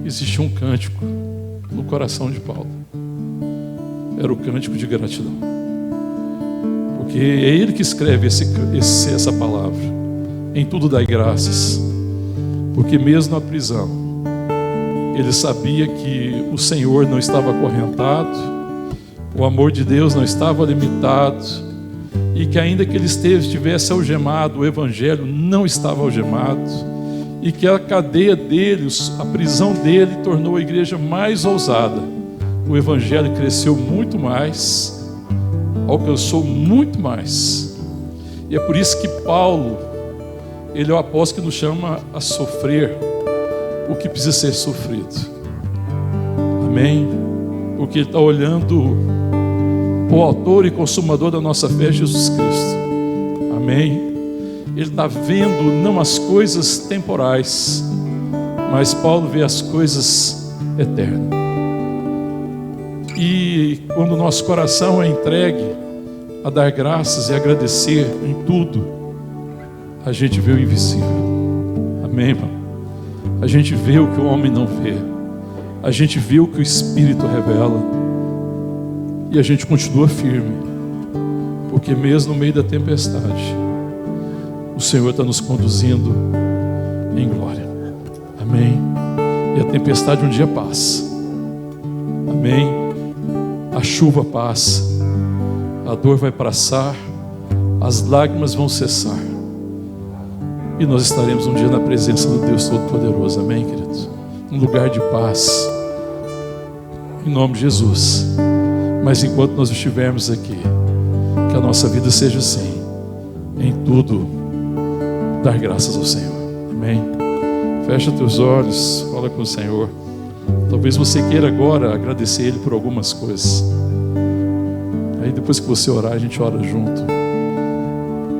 existia um cântico no coração de Paulo. Era o cântico de gratidão, porque é ele que escreve essa palavra: em tudo dai graças, porque mesmo na prisão ele sabia que o Senhor não estava acorrentado, o amor de Deus não estava limitado, e que ainda que ele estivesse algemado, o Evangelho não estava algemado, e que a cadeia dele, a prisão dele, tornou a igreja mais ousada. O Evangelho cresceu muito mais, alcançou muito mais. E é por isso que Paulo, ele é o apóstolo que nos chama a sofrer o que precisa ser sofrido. Amém? Porque ele está olhando o autor e consumador da nossa fé, Jesus Cristo. Amém? Ele está vendo não as coisas temporais, mas Paulo vê as coisas eternas. E quando o nosso coração é entregue a dar graças e agradecer em tudo, a gente vê o invisível. Amém, irmão? A gente vê o que o homem não vê. A gente vê o que o Espírito revela. E a gente continua firme, porque mesmo no meio da tempestade, o Senhor está nos conduzindo em glória. Amém? E a tempestade um dia passa, Amém. A chuva passa, a dor vai passar, as lágrimas vão cessar, e nós estaremos um dia na presença do Deus Todo-Poderoso. Amém, queridos? Um lugar de paz, em nome de Jesus. Mas enquanto nós estivermos aqui, que a nossa vida seja assim, em tudo dar graças ao Senhor. Amém. Fecha teus olhos, fala com o Senhor. Talvez você queira agora agradecer Ele por algumas coisas. Aí depois que você orar, a gente ora junto.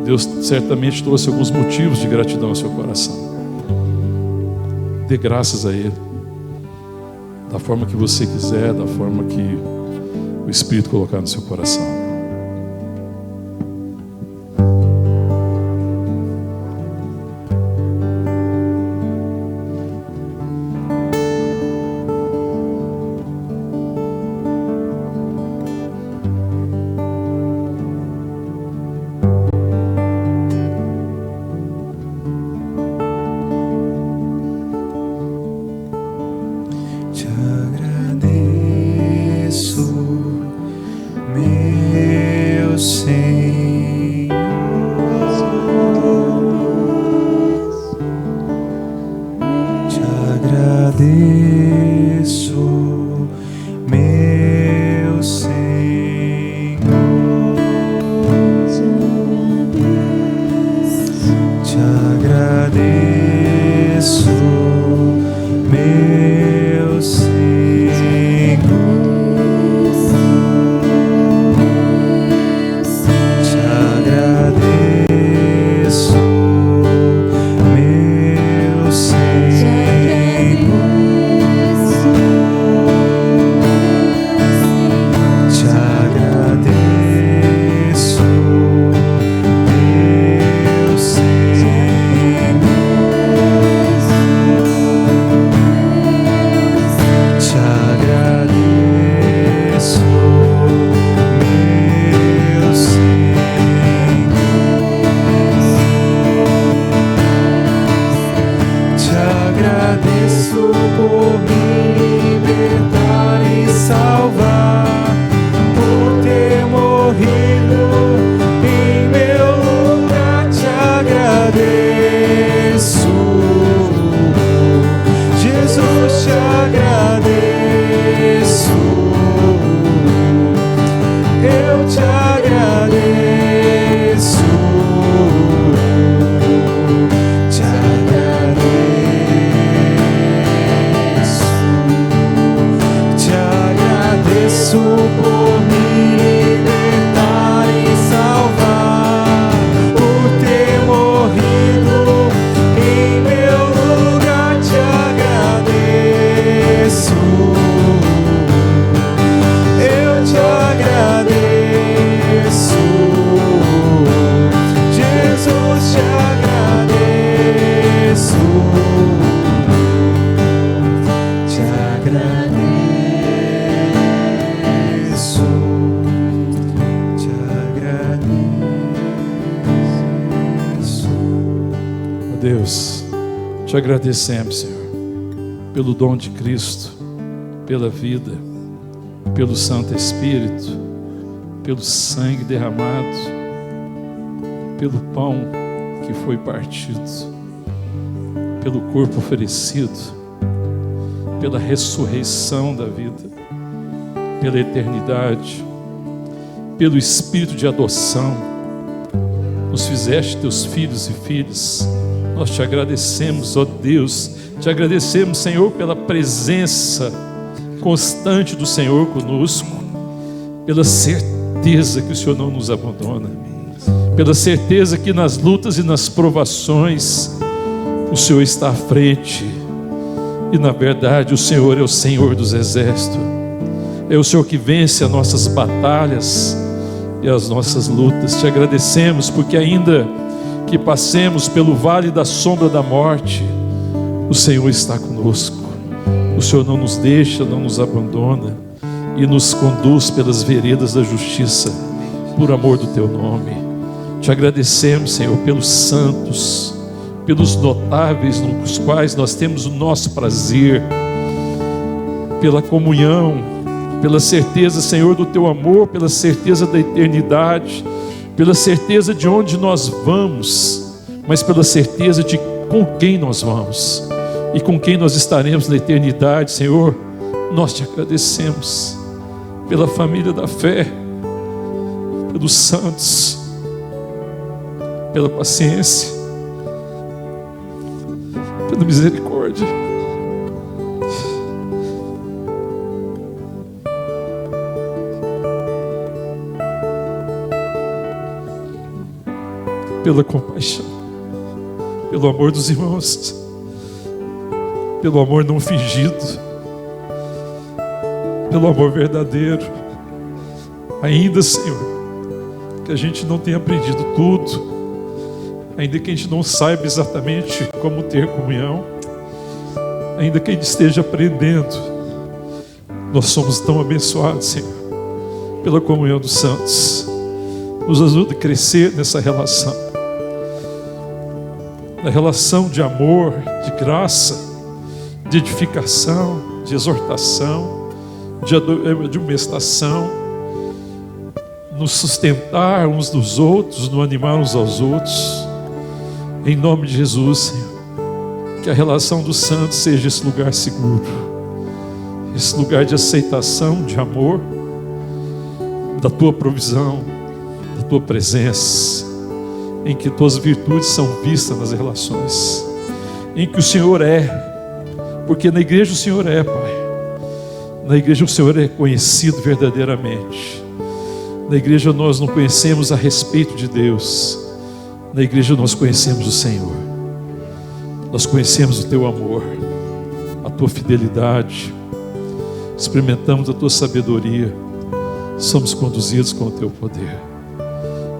Deus certamente trouxe alguns motivos de gratidão ao seu coração. Dê graças a Ele, da forma que você quiser, da forma que o Espírito colocar no seu coração. Deus, te agradecemos, Senhor, pelo dom de Cristo, pela vida, pelo Santo Espírito, pelo sangue derramado, pelo pão que foi partido, pelo corpo oferecido, pela ressurreição da vida, pela eternidade, pelo Espírito de adoção. Nos fizeste teus filhos e filhas. Nós te agradecemos, ó Deus, te agradecemos, Senhor, pela presença constante do Senhor conosco, pela certeza que o Senhor não nos abandona, pela certeza que nas lutas e nas provações o Senhor está à frente, e na verdade o Senhor é o Senhor dos exércitos, é o Senhor que vence as nossas batalhas e as nossas lutas. Te agradecemos porque ainda que passemos pelo vale da sombra da morte, o Senhor está conosco. O Senhor não nos deixa, não nos abandona e nos conduz pelas veredas da justiça, por amor do teu nome. Te agradecemos, Senhor, pelos santos, pelos notáveis nos quais nós temos o nosso prazer, pela comunhão pela certeza, Senhor, do Teu amor, pela certeza da eternidade, pela certeza de onde nós vamos, mas pela certeza de com quem nós vamos e com quem nós estaremos na eternidade. Senhor, nós Te agradecemos pela família da fé, pelos santos, pela paciência, pela misericórdia. Pela compaixão, pelo amor dos irmãos, pelo amor não fingido, pelo amor verdadeiro. Ainda, Senhor, que a gente não tenha aprendido tudo, ainda que a gente não saiba exatamente como ter comunhão, ainda que a gente esteja aprendendo, nós somos tão abençoados, Senhor, pela comunhão dos santos. Nos ajuda a crescer nessa relação, na relação de amor, de graça, de edificação, de exortação, de admoestação, nos sustentar uns dos outros, nos animar uns aos outros. Em nome de Jesus, Senhor, que a relação dos santos seja esse lugar seguro, esse lugar de aceitação, de amor, da Tua provisão, da Tua presença, em que Tuas virtudes são vistas nas relações, em que o Senhor é, porque na igreja o Senhor é, Pai. Na igreja o Senhor é conhecido verdadeiramente. Na igreja nós não conhecemos a respeito de Deus. Na igreja nós conhecemos o Senhor. Nós conhecemos o Teu amor, a Tua fidelidade. Experimentamos a Tua sabedoria. Somos conduzidos com o Teu poder.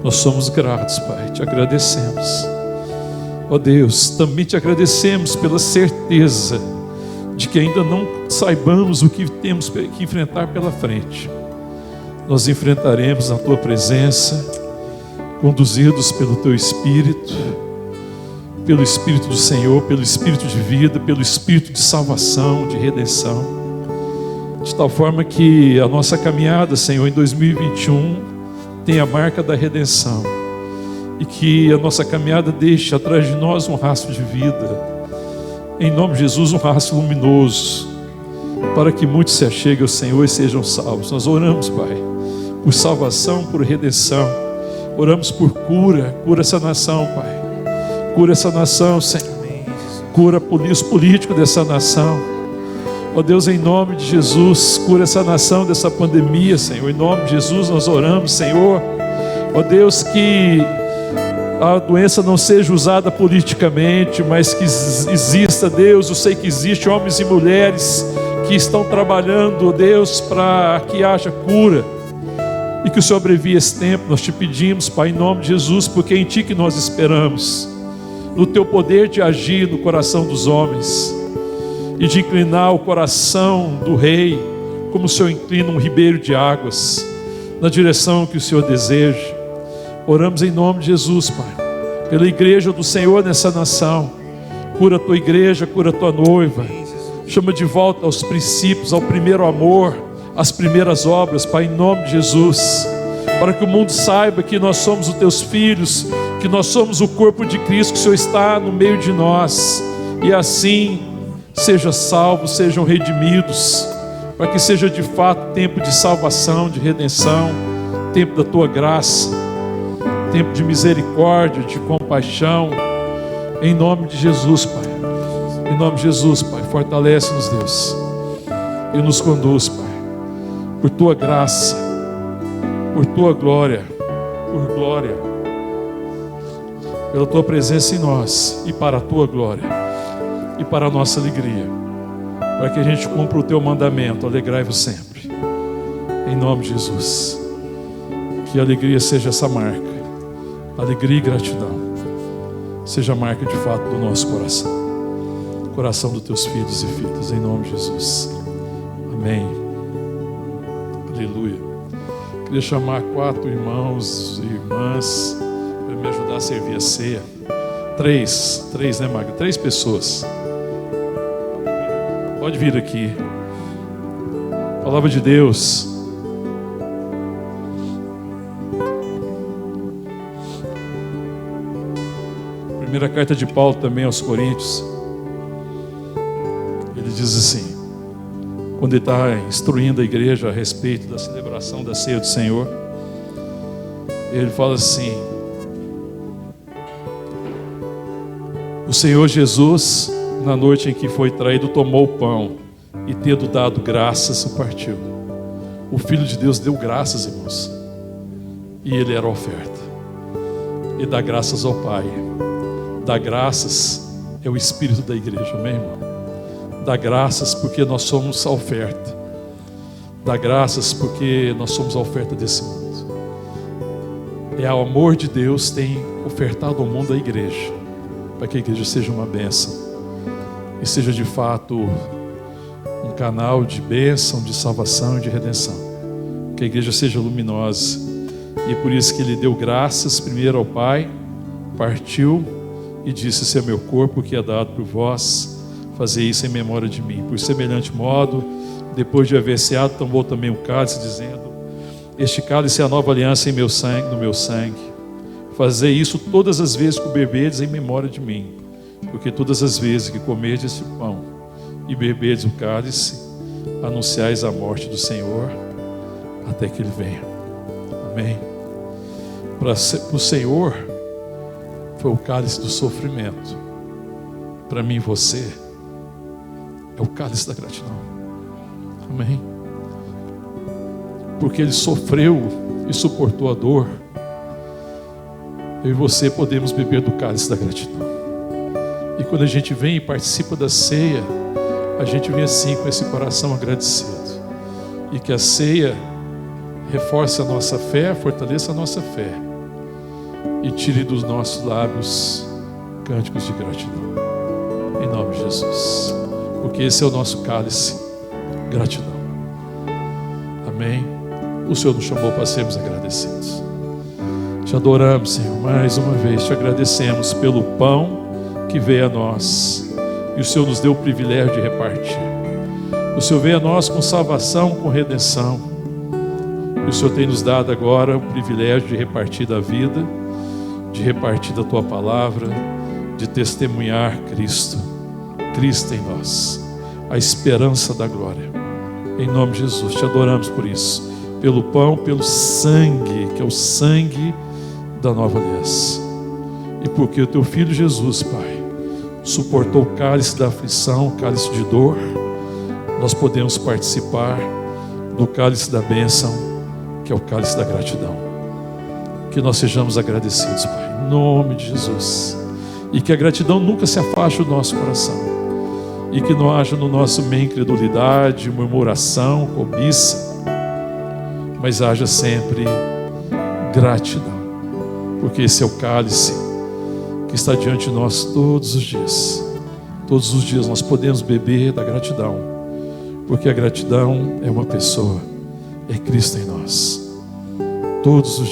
Nós somos gratos, Pai, Te agradecemos. Ó Deus, também Te agradecemos pela certeza de que ainda não saibamos o que temos que enfrentar pela frente. Nós enfrentaremos na Tua presença, conduzidos pelo Teu Espírito, pelo Espírito do Senhor, pelo Espírito de vida, pelo Espírito de salvação, de redenção, de tal forma que a nossa caminhada, Senhor, em 2021 tem a marca da redenção, e que a nossa caminhada deixe atrás de nós um rastro de vida, em nome de Jesus, um rastro luminoso, para que muitos se acheguem ao Senhor e sejam salvos. Nós oramos, Pai, por salvação, por redenção, oramos por cura essa nação, Pai, cura essa nação, Senhor, cura os políticos dessa nação, ó Deus, em nome de Jesus, cura essa nação dessa pandemia, Senhor, em nome de Jesus nós oramos, Senhor, ó Deus, que a doença não seja usada politicamente, mas que exista, Deus, eu sei que existe homens e mulheres que estão trabalhando, Deus, para que haja cura, e que o Senhor abrevie esse tempo. Nós Te pedimos, Pai, em nome de Jesus, porque é em Ti que nós esperamos, no Teu poder de agir no coração dos homens, e de inclinar o coração do Rei, como o Senhor inclina um ribeiro de águas, na direção que o Senhor deseja. Oramos em nome de Jesus, Pai, pela igreja do Senhor nessa nação. Cura a Tua igreja, cura a Tua noiva, chama de volta aos princípios, ao primeiro amor, às primeiras obras, Pai, em nome de Jesus, para que o mundo saiba que nós somos os Teus filhos, que nós somos o corpo de Cristo, que o Senhor está no meio de nós, e assim sejam salvos, sejam redimidos, para que seja de fato tempo de salvação, de redenção, tempo da Tua graça, tempo de misericórdia, de compaixão, em nome de Jesus, Pai. Em nome de Jesus, Pai, fortalece-nos, Deus, e nos conduz, Pai, por Tua graça, por Tua glória, pela Tua presença em nós, e para a Tua glória, e para a nossa alegria, para que a gente cumpra o Teu mandamento, alegrai-vos sempre, em nome de Jesus. Que a alegria seja essa marca, alegria e gratidão seja a marca de fato do nosso coração dos Teus filhos e filhas, em nome de Jesus, amém, aleluia. Queria chamar 4 irmãos e irmãs para me ajudar a servir a ceia. 3, né, Magda? 3 pessoas. Pode vir aqui. Palavra de Deus. Primeira carta de Paulo também aos Coríntios. Ele diz assim, quando ele está instruindo a igreja a respeito da celebração da ceia do Senhor, ele fala assim: o Senhor Jesus, na noite em que foi traído, tomou o pão e, tendo dado graças, o partiu. O Filho de Deus deu graças, irmãos, e ele era a oferta. E dá graças ao Pai. Dá graças é o Espírito da igreja, amém, irmão? Dá graças porque nós somos a oferta. Dá graças porque nós somos a oferta desse mundo. É o amor de Deus tem ofertado ao mundo a igreja, para que a igreja seja uma bênção e seja de fato um canal de bênção, de salvação e de redenção. Que a igreja seja luminosa. E por isso que ele deu graças primeiro ao Pai, partiu e disse: esse é meu corpo que é dado por vós, fazer isso em memória de mim. Por semelhante modo, depois de haver ceado, tomou também o cálice, dizendo: este cálice é a nova aliança em meu sangue, no meu sangue. Fazei isso todas as vezes que o beberdes em memória de mim. Porque todas as vezes que comerdes este pão e beberdes o cálice, anunciais a morte do Senhor até que ele venha. Amém. Para o Senhor foi o cálice do sofrimento. Para mim e você é o cálice da gratidão. Amém. Porque ele sofreu e suportou a dor, eu e você podemos beber do cálice da gratidão. E quando a gente vem e participa da ceia, a gente vem assim com esse coração agradecido. E que a ceia reforce a nossa fé, fortaleça a nossa fé e tire dos nossos lábios cânticos de gratidão. Em nome de Jesus. Porque esse é o nosso cálice, gratidão. Amém. O Senhor nos chamou para sermos agradecidos. Te adoramos, Senhor, mais uma vez te agradecemos pelo pão que veio a nós e o Senhor nos deu o privilégio de repartir. O Senhor veio a nós com salvação, com redenção, e o Senhor tem nos dado agora o privilégio de repartir da vida, de repartir da Tua palavra, de testemunhar Cristo em nós, a esperança da glória. Em nome de Jesus, te adoramos por isso, pelo pão, pelo sangue, que é o sangue da nova aliança. E porque o Teu Filho Jesus, Pai, suportou o cálice da aflição, o cálice de dor, nós podemos participar do cálice da bênção, que é o cálice da gratidão. Que nós sejamos agradecidos, Pai, em nome de Jesus. E que a gratidão nunca se afaste do nosso coração. E que não haja no nosso meio incredulidade, murmuração, cobiça, mas haja sempre gratidão. Porque esse é o cálice que está diante de nós todos os dias. Todos os dias nós podemos beber da gratidão, porque a gratidão é uma pessoa, é Cristo em nós. Todos os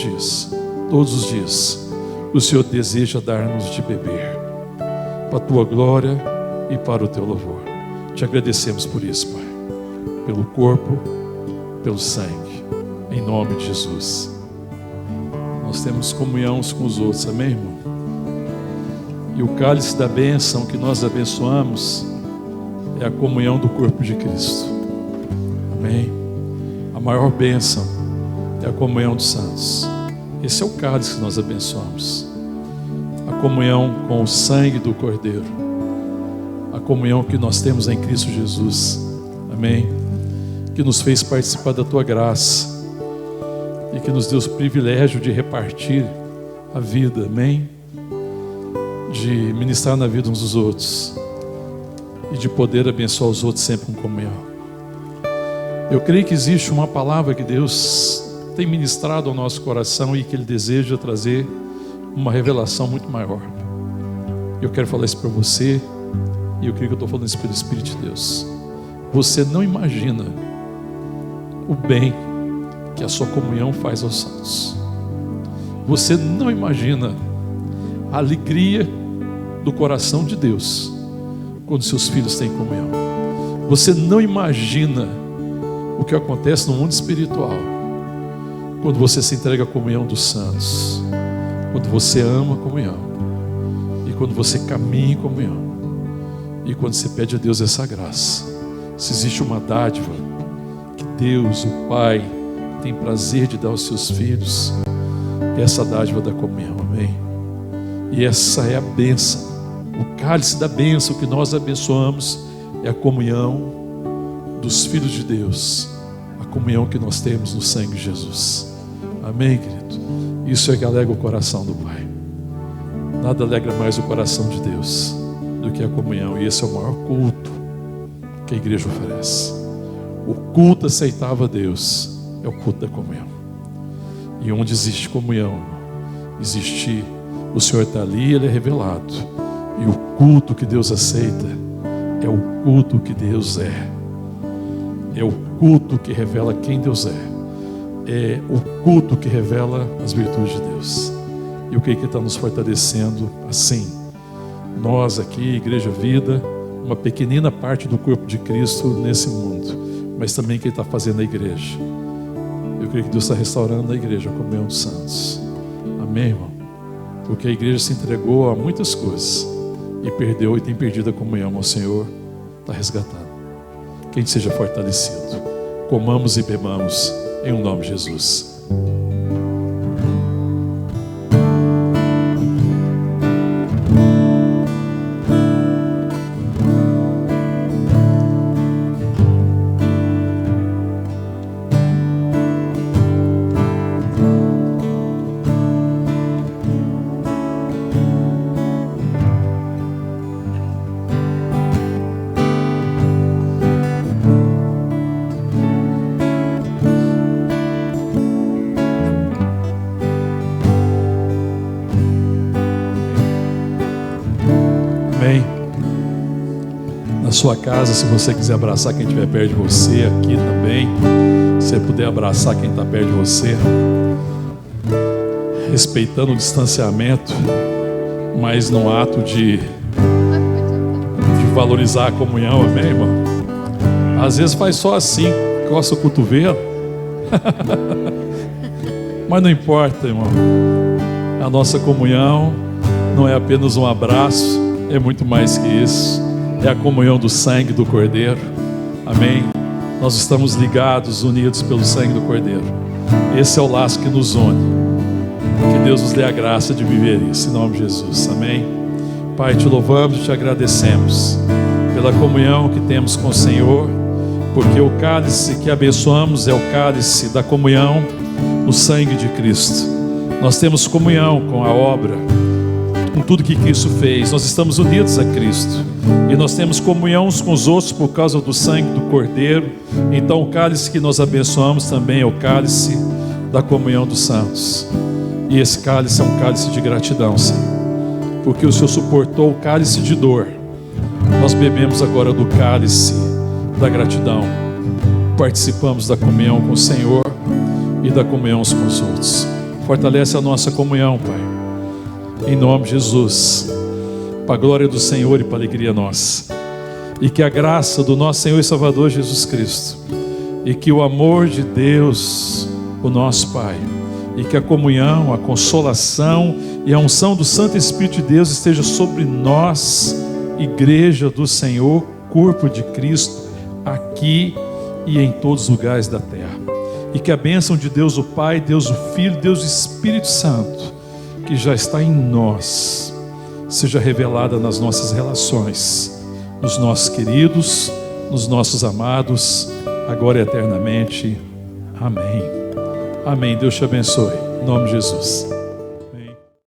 dias, o Senhor deseja dar-nos de beber, para a Tua glória e para o Teu louvor. Te agradecemos por isso, Pai, pelo corpo, pelo sangue, em nome de Jesus. Nós temos comunhão uns com os outros, amém, irmão? E o cálice da bênção que nós abençoamos é a comunhão do corpo de Cristo, amém? A maior bênção é a comunhão dos santos. Esse é o cálice que nós abençoamos, a comunhão com o sangue do Cordeiro, a comunhão que nós temos em Cristo Jesus, amém? Que nos fez participar da Tua graça e que nos deu o privilégio de repartir a vida, amém? De ministrar na vida uns dos outros e de poder abençoar os outros sempre com comunhão. Eu creio que existe uma palavra que Deus tem ministrado ao nosso coração e que Ele deseja trazer uma revelação muito maior. Eu quero falar isso para você, e eu creio que eu estou falando isso pelo Espírito de Deus. Você não imagina o bem que a sua comunhão faz aos santos. Você não imagina a alegria do coração de Deus quando seus filhos têm comunhão. Você não imagina o que acontece no mundo espiritual, quando você se entrega à comunhão dos santos, quando você ama a comunhão, e quando você caminha em comunhão, e quando você pede a Deus essa graça. Se existe uma dádiva que Deus, o Pai, tem prazer de dar aos seus filhos, é essa dádiva da comunhão, amém? E essa é a bênção, o cálice da bênção que nós abençoamos, é a comunhão dos filhos de Deus, a comunhão que nós temos no sangue de Jesus, amém, querido? Isso é que alegra o coração do Pai. Nada alegra mais o coração de Deus do que a comunhão, e esse é o maior culto que a igreja oferece. O culto aceitável a Deus é o culto da comunhão. E onde existe comunhão, existe, o Senhor está ali, Ele é revelado. E o culto que Deus aceita é o culto que Deus é. É o culto que revela quem Deus é. É o culto que revela as virtudes de Deus. E o que está nos fortalecendo assim? Nós aqui, Igreja Vida, uma pequenina parte do corpo de Cristo nesse mundo, mas também quem está fazendo a igreja. Eu creio que Deus está restaurando a igreja, a comunhão dos santos. Amém, irmão? Porque a igreja se entregou a muitas coisas e perdeu e tem perdido a comunhão. O Senhor está resgatando. Que a gente seja fortalecido. Comamos e bebamos em um nome de Jesus. Na sua casa, se você quiser abraçar quem estiver perto de você, aqui também, se você puder abraçar quem está perto de você, respeitando o distanciamento, mas no ato de valorizar a comunhão, amém, irmão? Às vezes faz só assim, coça o cotovelo, mas não importa, irmão. A nossa comunhão não é apenas um abraço, é muito mais que isso. É a comunhão do sangue do Cordeiro, amém? Nós estamos ligados, unidos pelo sangue do Cordeiro. Esse é o laço que nos une. Que Deus nos dê a graça de viver isso, em nome de Jesus, amém? Pai, te louvamos e te agradecemos pela comunhão que temos com o Senhor, porque o cálice que abençoamos é o cálice da comunhão no sangue de Cristo. Nós temos comunhão com a obra, com tudo que Cristo fez. Nós estamos unidos a Cristo e nós temos comunhão uns com os outros por causa do sangue do Cordeiro. Então o cálice que nós abençoamos também é o cálice da comunhão dos santos, e esse cálice é um cálice de gratidão, Senhor, porque o Senhor suportou o cálice de dor. Nós bebemos agora do cálice da gratidão, participamos da comunhão com o Senhor e da comunhão uns com os outros. Fortalece a nossa comunhão, Pai, em nome de Jesus, para a glória do Senhor e para a alegria nossa. E que a graça do nosso Senhor e Salvador Jesus Cristo, e que o amor de Deus, o nosso Pai, e que a comunhão, a consolação e a unção do Santo Espírito de Deus esteja sobre nós, Igreja do Senhor, corpo de Cristo, aqui e em todos os lugares da terra. E que a bênção de Deus o Pai, Deus o Filho, Deus o Espírito Santo, que já está em nós, seja revelada nas nossas relações, nos nossos queridos, nos nossos amados, agora e eternamente. Amém. Amém. Deus te abençoe. Em nome de Jesus.